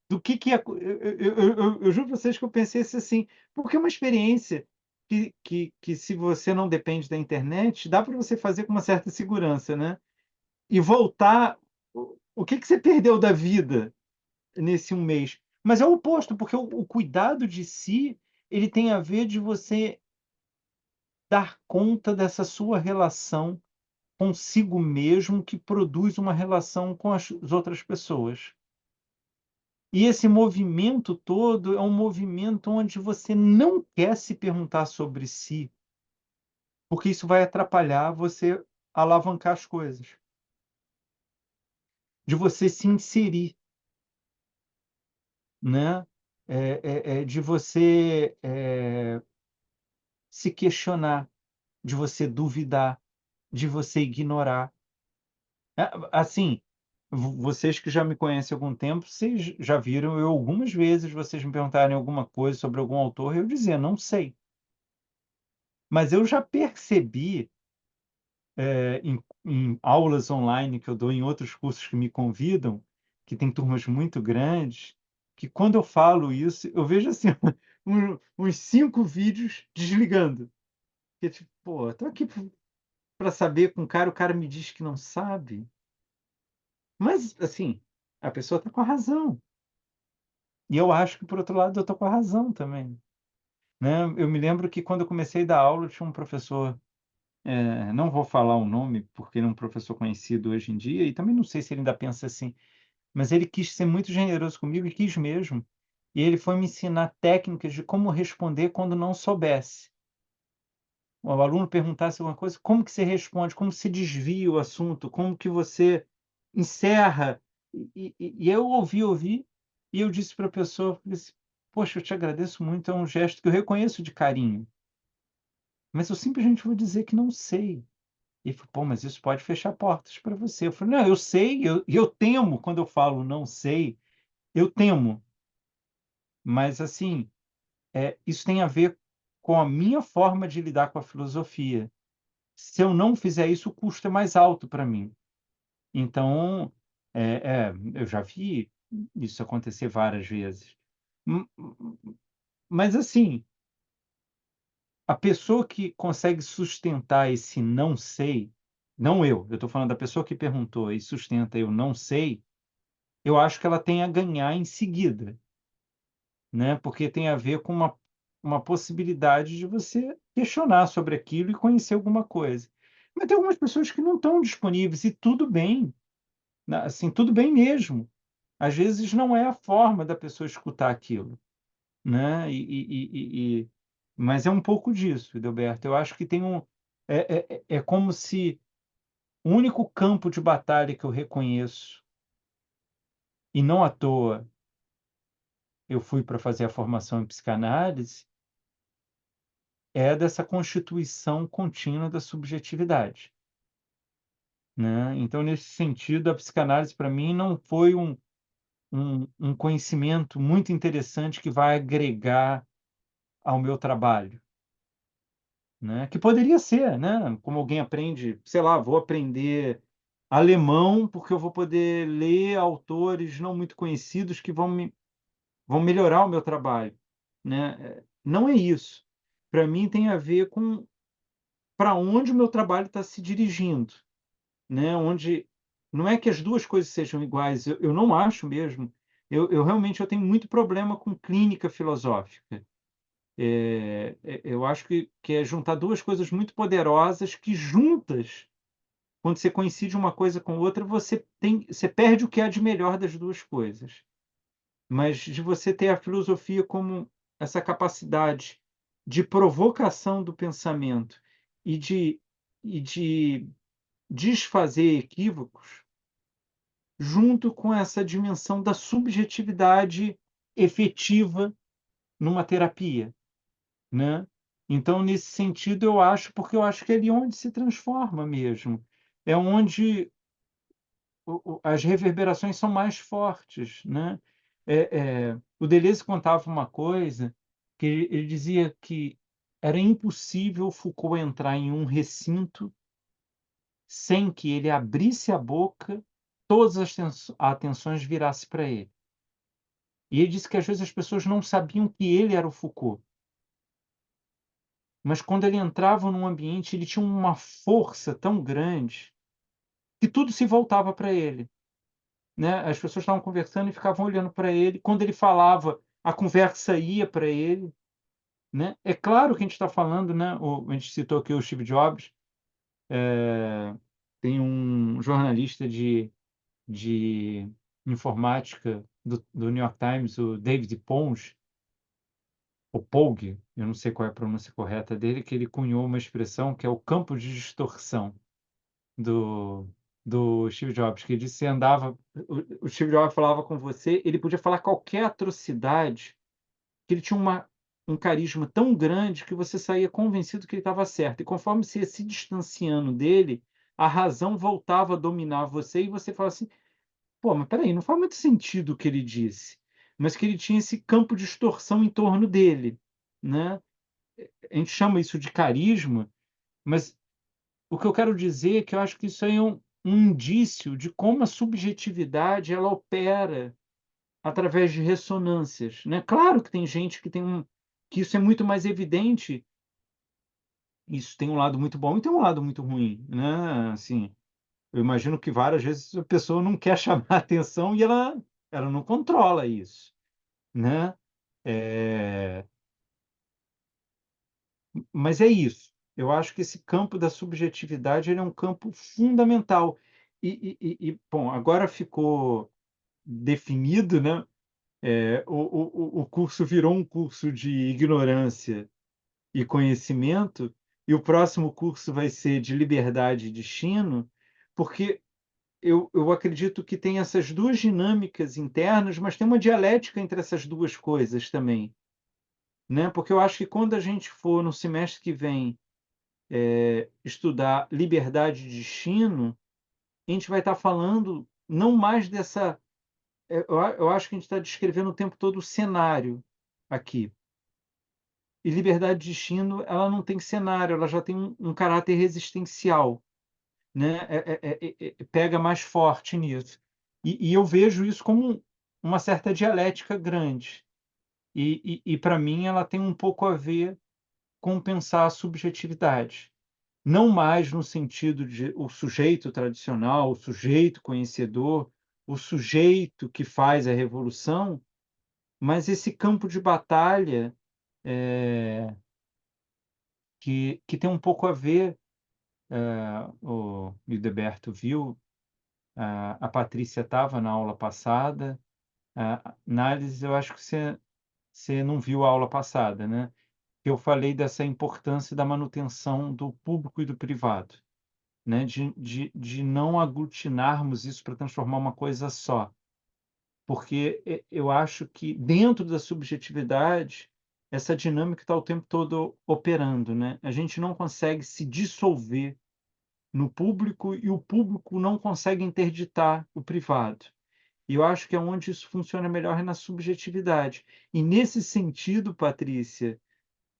Do que é. Eu juro para vocês que eu pensei assim, porque é uma experiência que, se você não depende da internet, dá para você fazer com uma certa segurança, né? E voltar. O que você perdeu da vida nesse um mês? Mas é o oposto, porque o cuidado de si, ele tem a ver de você dar conta dessa sua relação consigo mesmo, que produz uma relação com as outras pessoas. E esse movimento todo é um movimento onde você não quer se perguntar sobre si, porque isso vai atrapalhar você alavancar as coisas. De você se inserir, né? De você se questionar, de você duvidar, de você ignorar. Assim, vocês que já me conhecem há algum tempo, vocês já viram eu algumas vezes, vocês me perguntarem alguma coisa sobre algum autor, eu dizer, não sei. Mas eu já percebi, em aulas online que eu dou, em outros cursos que me convidam, que tem turmas muito grandes, que quando eu falo isso, eu vejo assim, uns 5 vídeos desligando. Que tipo, pô, estou aqui para saber com o cara me diz que não sabe. Mas, assim, a pessoa está com a razão. E eu acho que, por outro lado, eu estou com a razão também, né? Eu me lembro que quando eu comecei a dar aula, tinha um professor, não vou falar o nome, porque ele é um professor conhecido hoje em dia, e também não sei se ele ainda pensa assim, mas ele quis ser muito generoso comigo e quis mesmo. E ele foi me ensinar técnicas de como responder quando não soubesse. O aluno perguntasse alguma coisa, como que você responde, como se desvia o assunto, como que você encerra. E eu ouvi, e eu disse para a pessoa, falei assim, poxa, eu te agradeço muito, é um gesto que eu reconheço de carinho, mas eu simplesmente vou dizer que não sei. E ele falou, pô, mas isso pode fechar portas para você. Eu falei, não, eu sei, eu temo, quando eu falo não sei, eu temo. Mas, assim, isso tem a ver com a minha forma de lidar com a filosofia. Se eu não fizer isso, o custo é mais alto para mim. Então, eu já vi isso acontecer várias vezes. M- m- Mas, assim, a pessoa que consegue sustentar esse não sei, não eu estou falando da pessoa que perguntou e sustenta eu não sei, eu acho que ela tem a ganhar em seguida, né? Porque tem a ver com uma possibilidade de você questionar sobre aquilo e conhecer alguma coisa. Mas tem algumas pessoas que não estão disponíveis e tudo bem, né? Assim, tudo bem mesmo. Às vezes não é a forma da pessoa escutar aquilo, né? Mas é um pouco disso, Edelberto. Eu acho que tem é como se o único campo de batalha que eu reconheço, e não à toa eu fui para fazer a formação em psicanálise, é dessa constituição contínua da subjetividade, né? Então, nesse sentido, a psicanálise para mim não foi um conhecimento muito interessante que vai agregar ao meu trabalho, né? Que poderia ser, né? Como alguém aprende, sei lá, vou aprender alemão porque eu vou poder ler autores não muito conhecidos que vão melhorar o meu trabalho, né? Não é isso. Para mim tem a ver com para onde o meu trabalho está se dirigindo, né? Onde não é que as duas coisas sejam iguais, eu não acho mesmo. Eu realmente eu tenho muito problema com clínica filosófica. Eu acho que é juntar duas coisas muito poderosas que juntas, quando você coincide uma coisa com outra, você perde o que há de melhor das duas coisas. Mas de você ter a filosofia como essa capacidade de provocação do pensamento e de desfazer equívocos, junto com essa dimensão da subjetividade efetiva numa terapia, né? Então, nesse sentido, eu acho, porque eu acho que é ali onde se transforma mesmo. É onde as reverberações são mais fortes, né? O Deleuze contava uma coisa que ele dizia que era impossível Foucault entrar em um recinto sem que ele abrisse a boca, todas as atenções virassem para ele. E ele disse que às vezes as pessoas não sabiam que ele era o Foucault, mas quando ele entrava num ambiente, ele tinha uma força tão grande que tudo se voltava para ele, né? As pessoas estavam conversando e ficavam olhando para ele. Quando ele falava, a conversa ia para ele, né? É claro que a gente está falando, né? A gente citou aqui o Steve Jobs. Tem um jornalista de informática do New York Times, o David Pons, o Pogue, eu não sei qual é a pronúncia correta dele, que ele cunhou uma expressão que é o campo de distorção do, do Steve Jobs, que ele disse que você andava, o Steve Jobs falava com você, ele podia falar qualquer atrocidade, que ele tinha um carisma tão grande que você saía convencido que ele estava certo. E conforme você ia se distanciando dele, a razão voltava a dominar você e você falava assim, pô, mas peraí, não faz muito sentido o que ele disse. Mas que ele tinha esse campo de distorção em torno dele, né? A gente chama isso de carisma, mas o que eu quero dizer é que eu acho que isso aí é um indício de como a subjetividade ela opera através de ressonâncias, né? Claro que tem gente que isso é muito mais evidente, isso tem um lado muito bom e tem um lado muito ruim, né? Assim, eu imagino que várias vezes a pessoa não quer chamar a atenção e ela não controla isso, né? É, mas é isso. Eu acho que esse campo da subjetividade ele é um campo fundamental. Bom, agora ficou definido, né? O curso virou um curso de ignorância e conhecimento, e o próximo curso vai ser de liberdade e destino, porque eu acredito que tem essas duas dinâmicas internas, mas tem uma dialética entre essas duas coisas também, né? Porque eu acho que quando a gente for no semestre que vem estudar liberdade de destino, a gente vai estar falando não mais dessa... Eu acho que a gente está descrevendo o tempo todo o cenário aqui. E liberdade de destino, ela não tem cenário, ela já tem um caráter existencial, né? Pega mais forte nisso. E eu vejo isso como uma certa dialética grande. E para mim, ela tem um pouco a ver com pensar a subjetividade. Não mais no sentido de o sujeito tradicional, o sujeito conhecedor, o sujeito que faz a revolução, mas esse campo de batalha que tem um pouco a ver, o Hildeberto viu, a Patrícia estava na aula passada, Nális, eu acho que você não viu a aula passada, né? Eu falei dessa importância da manutenção do público e do privado, né? De não aglutinarmos isso para transformar uma coisa só. Porque eu acho que dentro da subjetividade, essa dinâmica está o tempo todo operando, né? A gente não consegue se dissolver no público e o público não consegue interditar o privado. E eu acho que é onde isso funciona melhor é na subjetividade. E nesse sentido, Patrícia,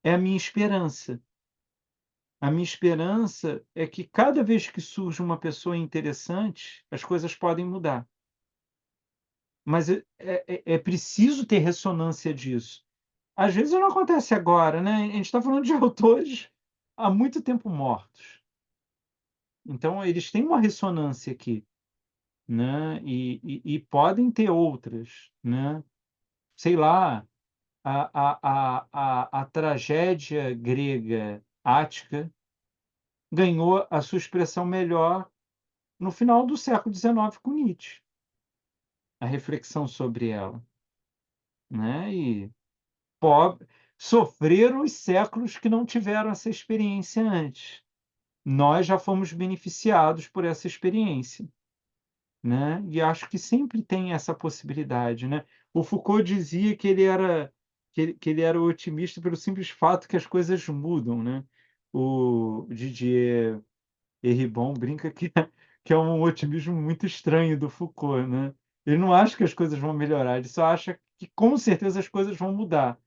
é a minha esperança. A minha esperança é que cada vez que surge uma pessoa interessante, as coisas podem mudar. Mas é preciso ter ressonância disso. Às vezes não acontece agora, né? A gente está falando de autores há muito tempo mortos. Então, eles têm uma ressonância aqui, né? E podem ter outras, né? Sei lá, a tragédia grega ática ganhou a sua expressão melhor no final do século XIX com Nietzsche, a reflexão sobre ela, né? E sofreram os séculos que não tiveram essa experiência antes. Nós já fomos beneficiados por essa experiência, né? E acho que sempre tem essa possibilidade, né? O Foucault dizia que ele era otimista pelo simples fato que as coisas mudam, né? O Didier Eribon brinca que é um otimismo muito estranho do Foucault, né? Ele não acha que as coisas vão melhorar, ele só acha que com certeza as coisas vão mudar.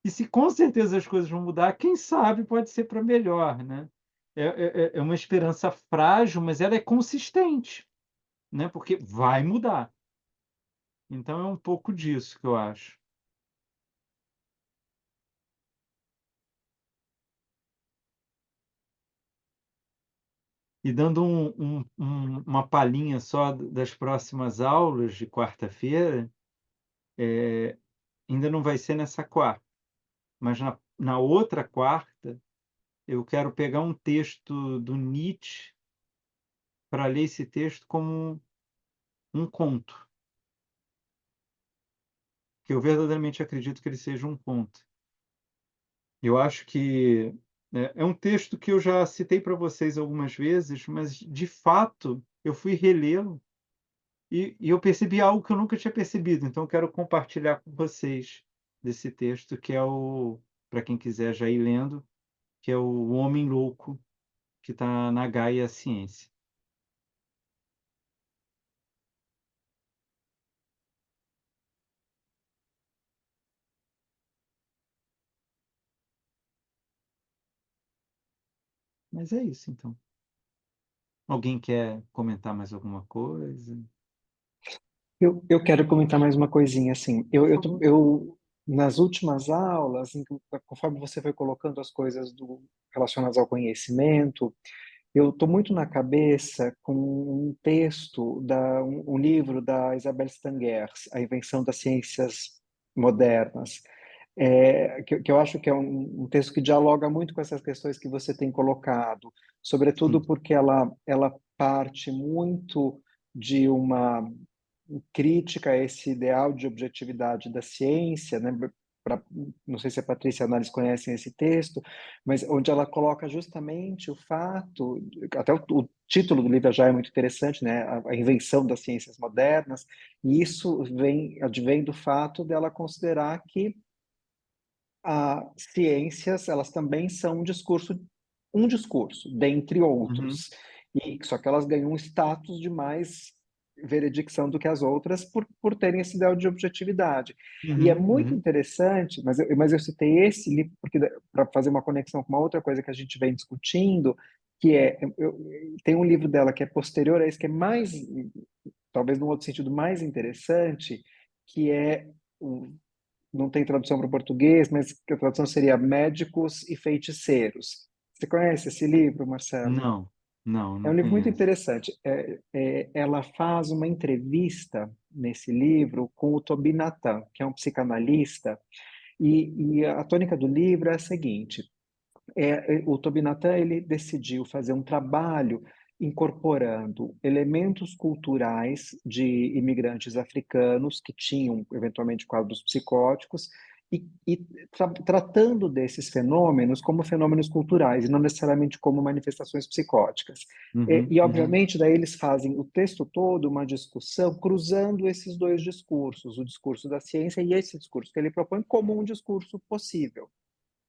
E se com certeza as coisas vão mudar, quem sabe pode ser para melhor, né? É uma esperança frágil, mas ela é consistente, né? Porque vai mudar. Então é um pouco disso que eu acho. E dando uma palhinha só das próximas aulas de quarta-feira, ainda não vai ser nessa quarta, mas na outra quarta, eu quero pegar um texto do Nietzsche para ler esse texto como um conto, que eu verdadeiramente acredito que ele seja um conto. Eu acho que é um texto que eu já citei para vocês algumas vezes, mas de fato eu fui relê-lo e eu percebi algo que eu nunca tinha percebido. Então eu quero compartilhar com vocês desse texto, que é para quem quiser já ir lendo, que é o Homem Louco, que está na Gaia Ciência. Mas é isso, então. Alguém quer comentar mais alguma coisa? Eu quero comentar mais uma coisinha, assim. Nas últimas aulas, conforme você foi colocando as coisas relacionadas ao conhecimento, eu estou muito na cabeça com um texto, um livro da Isabel Stangers, A Invenção das Ciências Modernas, que eu acho que é um texto que dialoga muito com essas questões que você tem colocado, sobretudo Sim. porque ela parte muito de uma crítica a esse ideal de objetividade da ciência, né? Não sei se a Patrícia e a Análise conhecem esse texto, mas onde ela coloca justamente o fato, até o título do livro já é muito interessante, né? A invenção das ciências modernas, e isso advém do fato dela considerar que as ciências, elas também são um discurso um discurso, dentre Uhum. outros. E só que elas ganham um status de mais veredicção do que as outras por terem esse ideal de objetividade. E é Uhum. muito Uhum. interessante, mas eu citei esse livro porque para fazer uma conexão com uma outra coisa que a gente vem discutindo, que tem um livro dela que é posterior a esse, que é mais, talvez num outro sentido mais interessante, que é, não tem tradução para o português, mas que a tradução seria Médicos e Feiticeiros. Você conhece esse livro, Marcelo? Não, não, É não um livro muito conheço. interessante. Ela faz uma entrevista nesse livro com o Tobi Nathan, que é um psicanalista, e a tônica do livro é a seguinte: o Tobi Nathan ele decidiu fazer um trabalho incorporando elementos culturais de imigrantes africanos que tinham eventualmente quadros psicóticos e tratando desses fenômenos como fenômenos culturais e não necessariamente como manifestações psicóticas. Uhum. Uhum. Obviamente daí eles fazem o texto todo uma discussão cruzando esses dois discursos, o discurso da ciência e esse discurso que ele propõe como um discurso possível.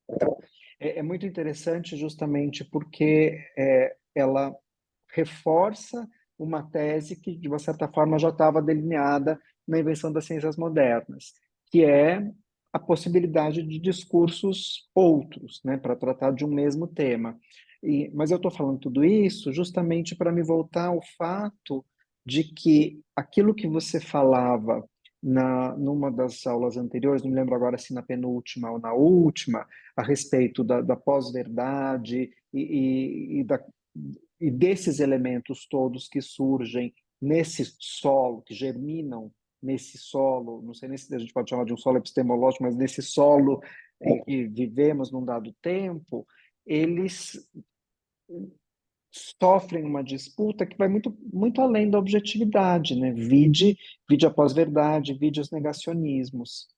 Então, é muito interessante justamente porque ela reforça uma tese que, de uma certa forma, já estava delineada na invenção das ciências modernas, que é a possibilidade de discursos outros, né, para tratar de um mesmo tema. Mas eu estou falando tudo isso justamente para me voltar ao fato de que aquilo que você falava numa das aulas anteriores, não me lembro agora se na penúltima ou na última, a respeito da pós-verdade e desses elementos todos que surgem nesse solo, que germinam nesse solo, não sei nem se a gente pode chamar de um solo epistemológico, mas nesse solo em que vivemos num dado tempo, eles sofrem uma disputa que vai muito, muito além da objetividade, né? Vide a pós-verdade, vide os negacionismos.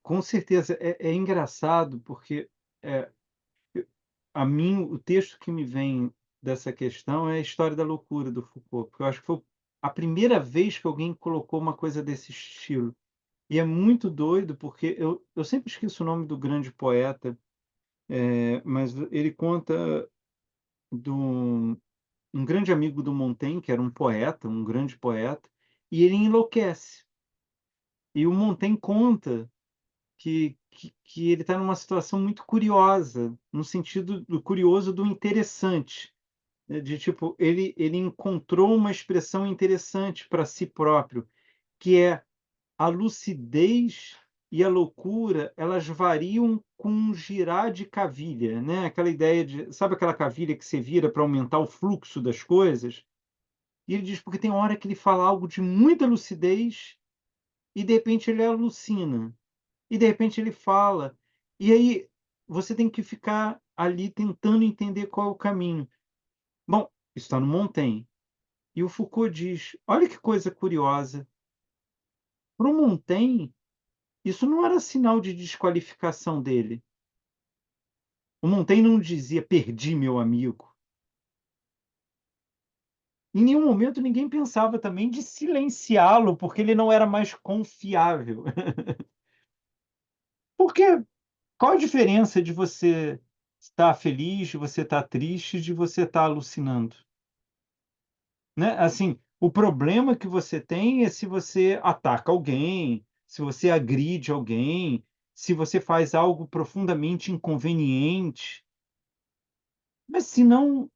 Com certeza. É engraçado porque é, a mim o texto que me vem dessa questão é a História da Loucura, do Foucault, porque eu acho que foi a primeira vez que alguém colocou uma coisa desse estilo. E é muito doido, porque eu sempre esqueço o nome do grande poeta, mas ele conta de um grande amigo do Montaigne, que era um poeta, um grande poeta, e ele enlouquece. E o Montaigne conta que ele está numa situação muito curiosa, no sentido do curioso do interessante, né, de tipo, ele encontrou uma expressão interessante para si próprio, que é a lucidez e a loucura, elas variam com um girar de cavilha, né? Aquela ideia de, sabe aquela cavilha que você vira para aumentar o fluxo das coisas? E ele diz porque tem hora que ele fala algo de muita lucidez e de repente ele alucina. E de repente ele fala. E aí você tem que ficar ali tentando entender qual é o caminho. Bom, isso está no Montaigne. E o Foucault diz: olha que coisa curiosa. Para o Montaigne, isso não era sinal de desqualificação dele. O Montaigne não dizia: perdi meu amigo. Em nenhum momento ninguém pensava também de silenciá-lo, porque ele não era mais confiável. Porque qual a diferença de você estar feliz, de você estar triste, de você estar alucinando? Né? Assim, o problema que você tem é se você ataca alguém, se você agride alguém, se você faz algo profundamente inconveniente. Mas se não,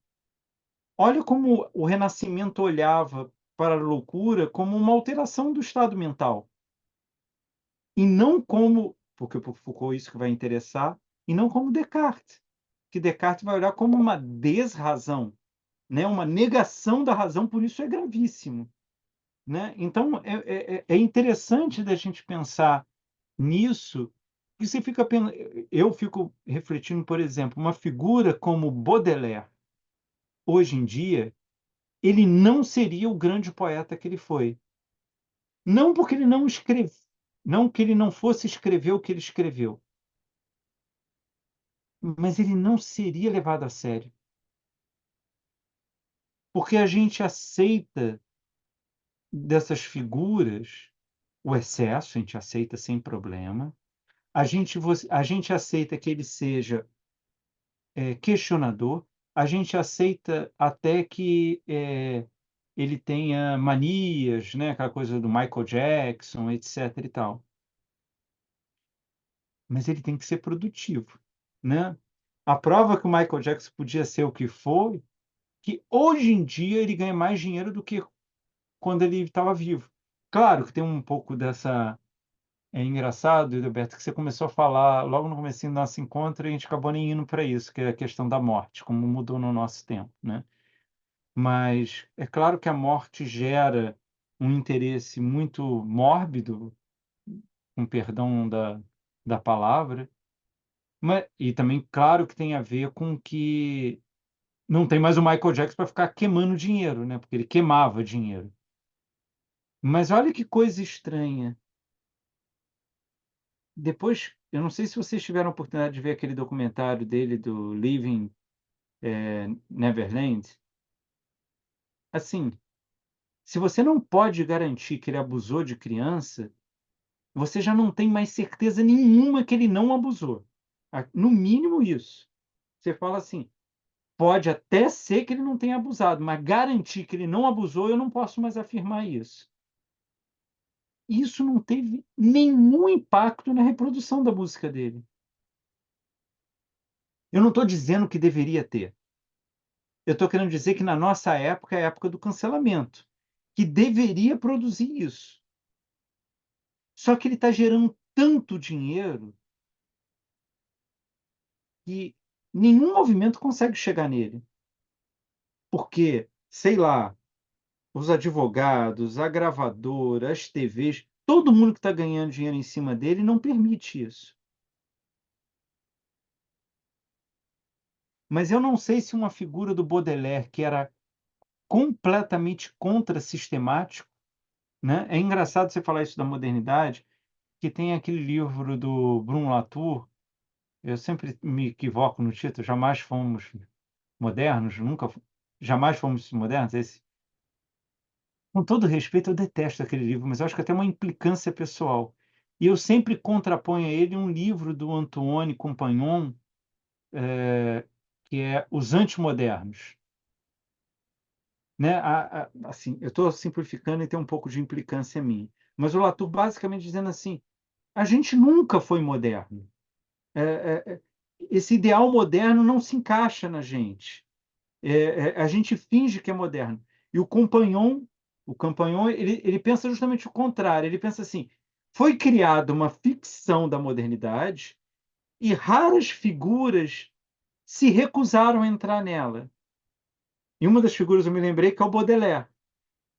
olha como o Renascimento olhava para a loucura como uma alteração do estado mental, e não como, porque para Foucault isso que vai interessar, e não como Descartes, que Descartes vai olhar como uma desrazão, né? Uma negação da razão, por isso é gravíssimo. Né? Então, é interessante da gente pensar nisso, e você fica, eu fico refletindo, por exemplo, uma figura como Baudelaire, hoje em dia, ele não seria o grande poeta que ele foi. Não porque ele não escreve, não que ele não fosse escrever o que ele escreveu, mas ele não seria levado a sério. Porque a gente aceita dessas figuras o excesso, a gente aceita sem problema. A gente aceita que ele seja questionador, a gente aceita até que ele tenha manias, né? Aquela coisa do Michael Jackson, etc. e tal. Mas ele tem que ser produtivo, né? A prova que o Michael Jackson podia ser o que foi, que hoje em dia ele ganha mais dinheiro do que quando ele estava vivo. Claro que tem um pouco dessa. É engraçado, Edilberto, que você começou a falar logo no comecinho do nosso encontro e a gente acabou nem indo para isso, que é a questão da morte, como mudou no nosso tempo, né? Mas é claro que a morte gera um interesse muito mórbido, com perdão da palavra, e também, claro, que tem a ver com que não tem mais o Michael Jackson para ficar queimando dinheiro, né? Porque ele queimava dinheiro. Mas olha que coisa estranha. Depois, eu não sei se vocês tiveram a oportunidade de ver aquele documentário dele do Living Neverland. Assim, se você não pode garantir que ele abusou de criança, você já não tem mais certeza nenhuma que ele não abusou. No mínimo isso. Você fala assim, pode até ser que ele não tenha abusado, mas garantir que ele não abusou, eu não posso mais afirmar isso. Isso não teve nenhum impacto na reprodução da música dele. Eu não estou dizendo que deveria ter. Eu estou querendo dizer que na nossa época é a época do cancelamento, que deveria produzir isso. Só que ele está gerando tanto dinheiro que nenhum movimento consegue chegar nele. Porque, sei lá, os advogados, a gravadora, as TVs, todo mundo que está ganhando dinheiro em cima dele não permite isso. Mas eu não sei se uma figura do Baudelaire, que era completamente contra-sistemático, né? É engraçado você falar isso da modernidade, que tem aquele livro do Bruno Latour, eu sempre me equivoco no título, Jamais Fomos Modernos, Jamais Fomos Modernos, esse. Com todo respeito, eu detesto aquele livro, mas eu acho que até uma implicância pessoal. E eu sempre contraponho a ele um livro do Antoine Compagnon, que é Os Antimodernos. Né? Assim, eu estou simplificando e tem um pouco de implicância minha. Mas o Latour basicamente dizendo assim, a gente nunca foi moderno. É, esse ideal moderno não se encaixa na gente. A gente finge que é moderno. E o Compagnon, ele pensa justamente o contrário. Ele pensa assim: foi criada uma ficção da modernidade e raras figuras se recusaram a entrar nela. E uma das figuras eu me lembrei que é o Baudelaire.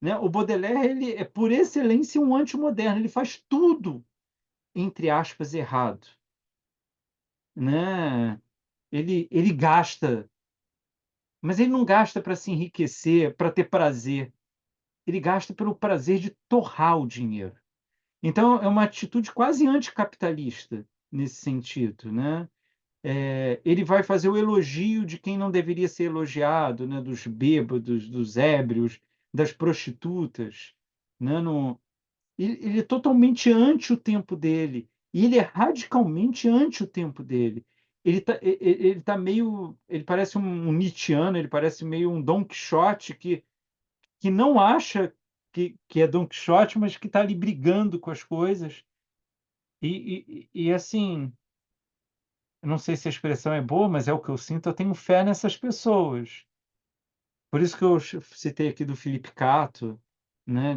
Né? O Baudelaire ele é, por excelência, um antimoderno. Ele faz tudo, entre aspas, errado. Né? Ele gasta, mas ele não gasta para se enriquecer, para ter prazer. Ele gasta pelo prazer de torrar o dinheiro. Então, é uma atitude quase anticapitalista nesse sentido, né? Ele vai fazer o elogio de quem não deveria ser elogiado, né? Dos bêbados, dos ébrios, das prostitutas. Né? Ele é totalmente anti o tempo dele. E ele é radicalmente anti o tempo dele. Ele tá meio. Ele parece um Nietzscheano, ele parece meio um Don Quixote que não acha que é Don Quixote, mas que está ali brigando com as coisas. Assim, eu não sei se a expressão é boa, mas é o que eu sinto, eu tenho fé nessas pessoas. Por isso que eu citei aqui do Felipe Cato, né,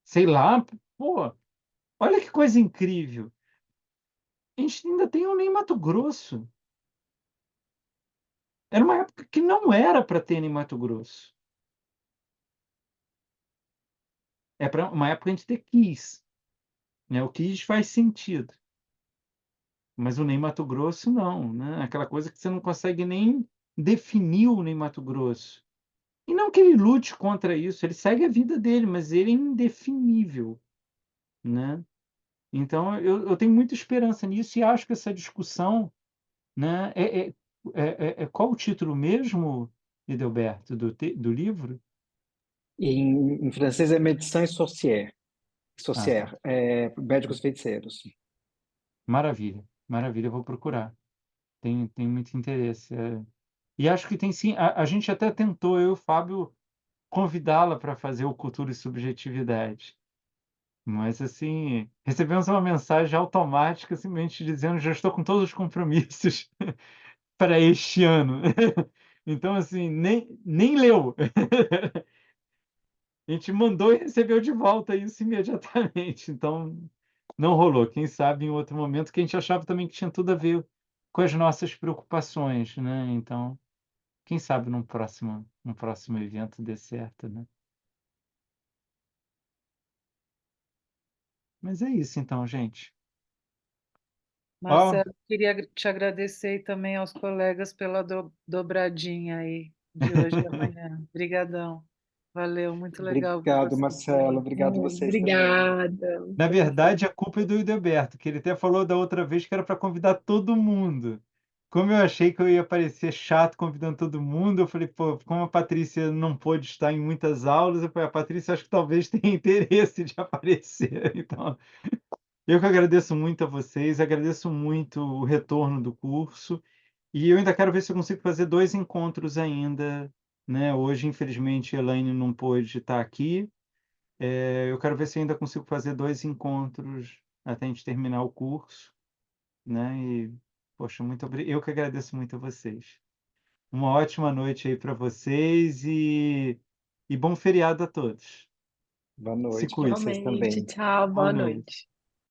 sei lá, pô, olha que coisa incrível. A gente ainda tem o Ney Matogrosso. Era uma época que não era para ter Ney Matogrosso. É para uma época a gente ter Kiss, né? O Kiss faz sentido. Mas o Ney Matogrosso não, né? Aquela coisa que você não consegue nem definir o Ney Matogrosso. E não que ele lute contra isso, ele segue a vida dele, mas ele é indefinível, né? Então eu tenho muita esperança nisso e acho que essa discussão, né? Qual o título mesmo, Edelberto, do livro? Em francês é Médecins Sorcières, Ah, tá. Médicos Feiticeiros. Maravilha, maravilha, eu vou procurar. tem muito interesse. E acho que tem sim. A gente até tentou, eu e o Fábio, convidá-la para fazer o Cultura e Subjetividade. Mas, assim, recebemos uma mensagem automática, simplesmente dizendo: já estou com todos os compromissos para este ano. Então, assim, nem leu. A gente mandou e recebeu de volta isso imediatamente. Então, não rolou. Quem sabe em outro momento, que a gente achava também que tinha tudo a ver com as nossas preocupações, né? Então, quem sabe num próximo evento dê certo, né? Mas é isso então, gente. Ó, Marcelo, queria te agradecer e também aos colegas pela dobradinha aí de hoje e amanhã. Obrigadão. Valeu, muito legal ver Obrigado, vocês Marcelo. aí. Obrigado vocês também. Obrigada. na Foi um verdade, a culpa é do Hildeberto, que ele até falou da outra vez que era para convidar todo mundo. Como eu achei que eu ia parecer chato convidando todo mundo, eu falei, pô, como a Patrícia não pôde estar em muitas aulas, eu falei, a Patrícia acho que talvez tenha interesse de aparecer. Então, eu que agradeço muito a vocês, agradeço muito o retorno do curso, e eu ainda quero ver se eu consigo fazer 2 encontros ainda, né? Hoje, infelizmente, a Elaine não pôde estar aqui. Eu quero ver se eu ainda consigo fazer 2 encontros até a gente terminar o curso, né? E, poxa, eu que agradeço muito a vocês. Uma ótima noite aí para vocês e bom feriado a todos. Boa Se noite para cuidem. vocês igualmente. também. Tchau, Boa boa noite. noite.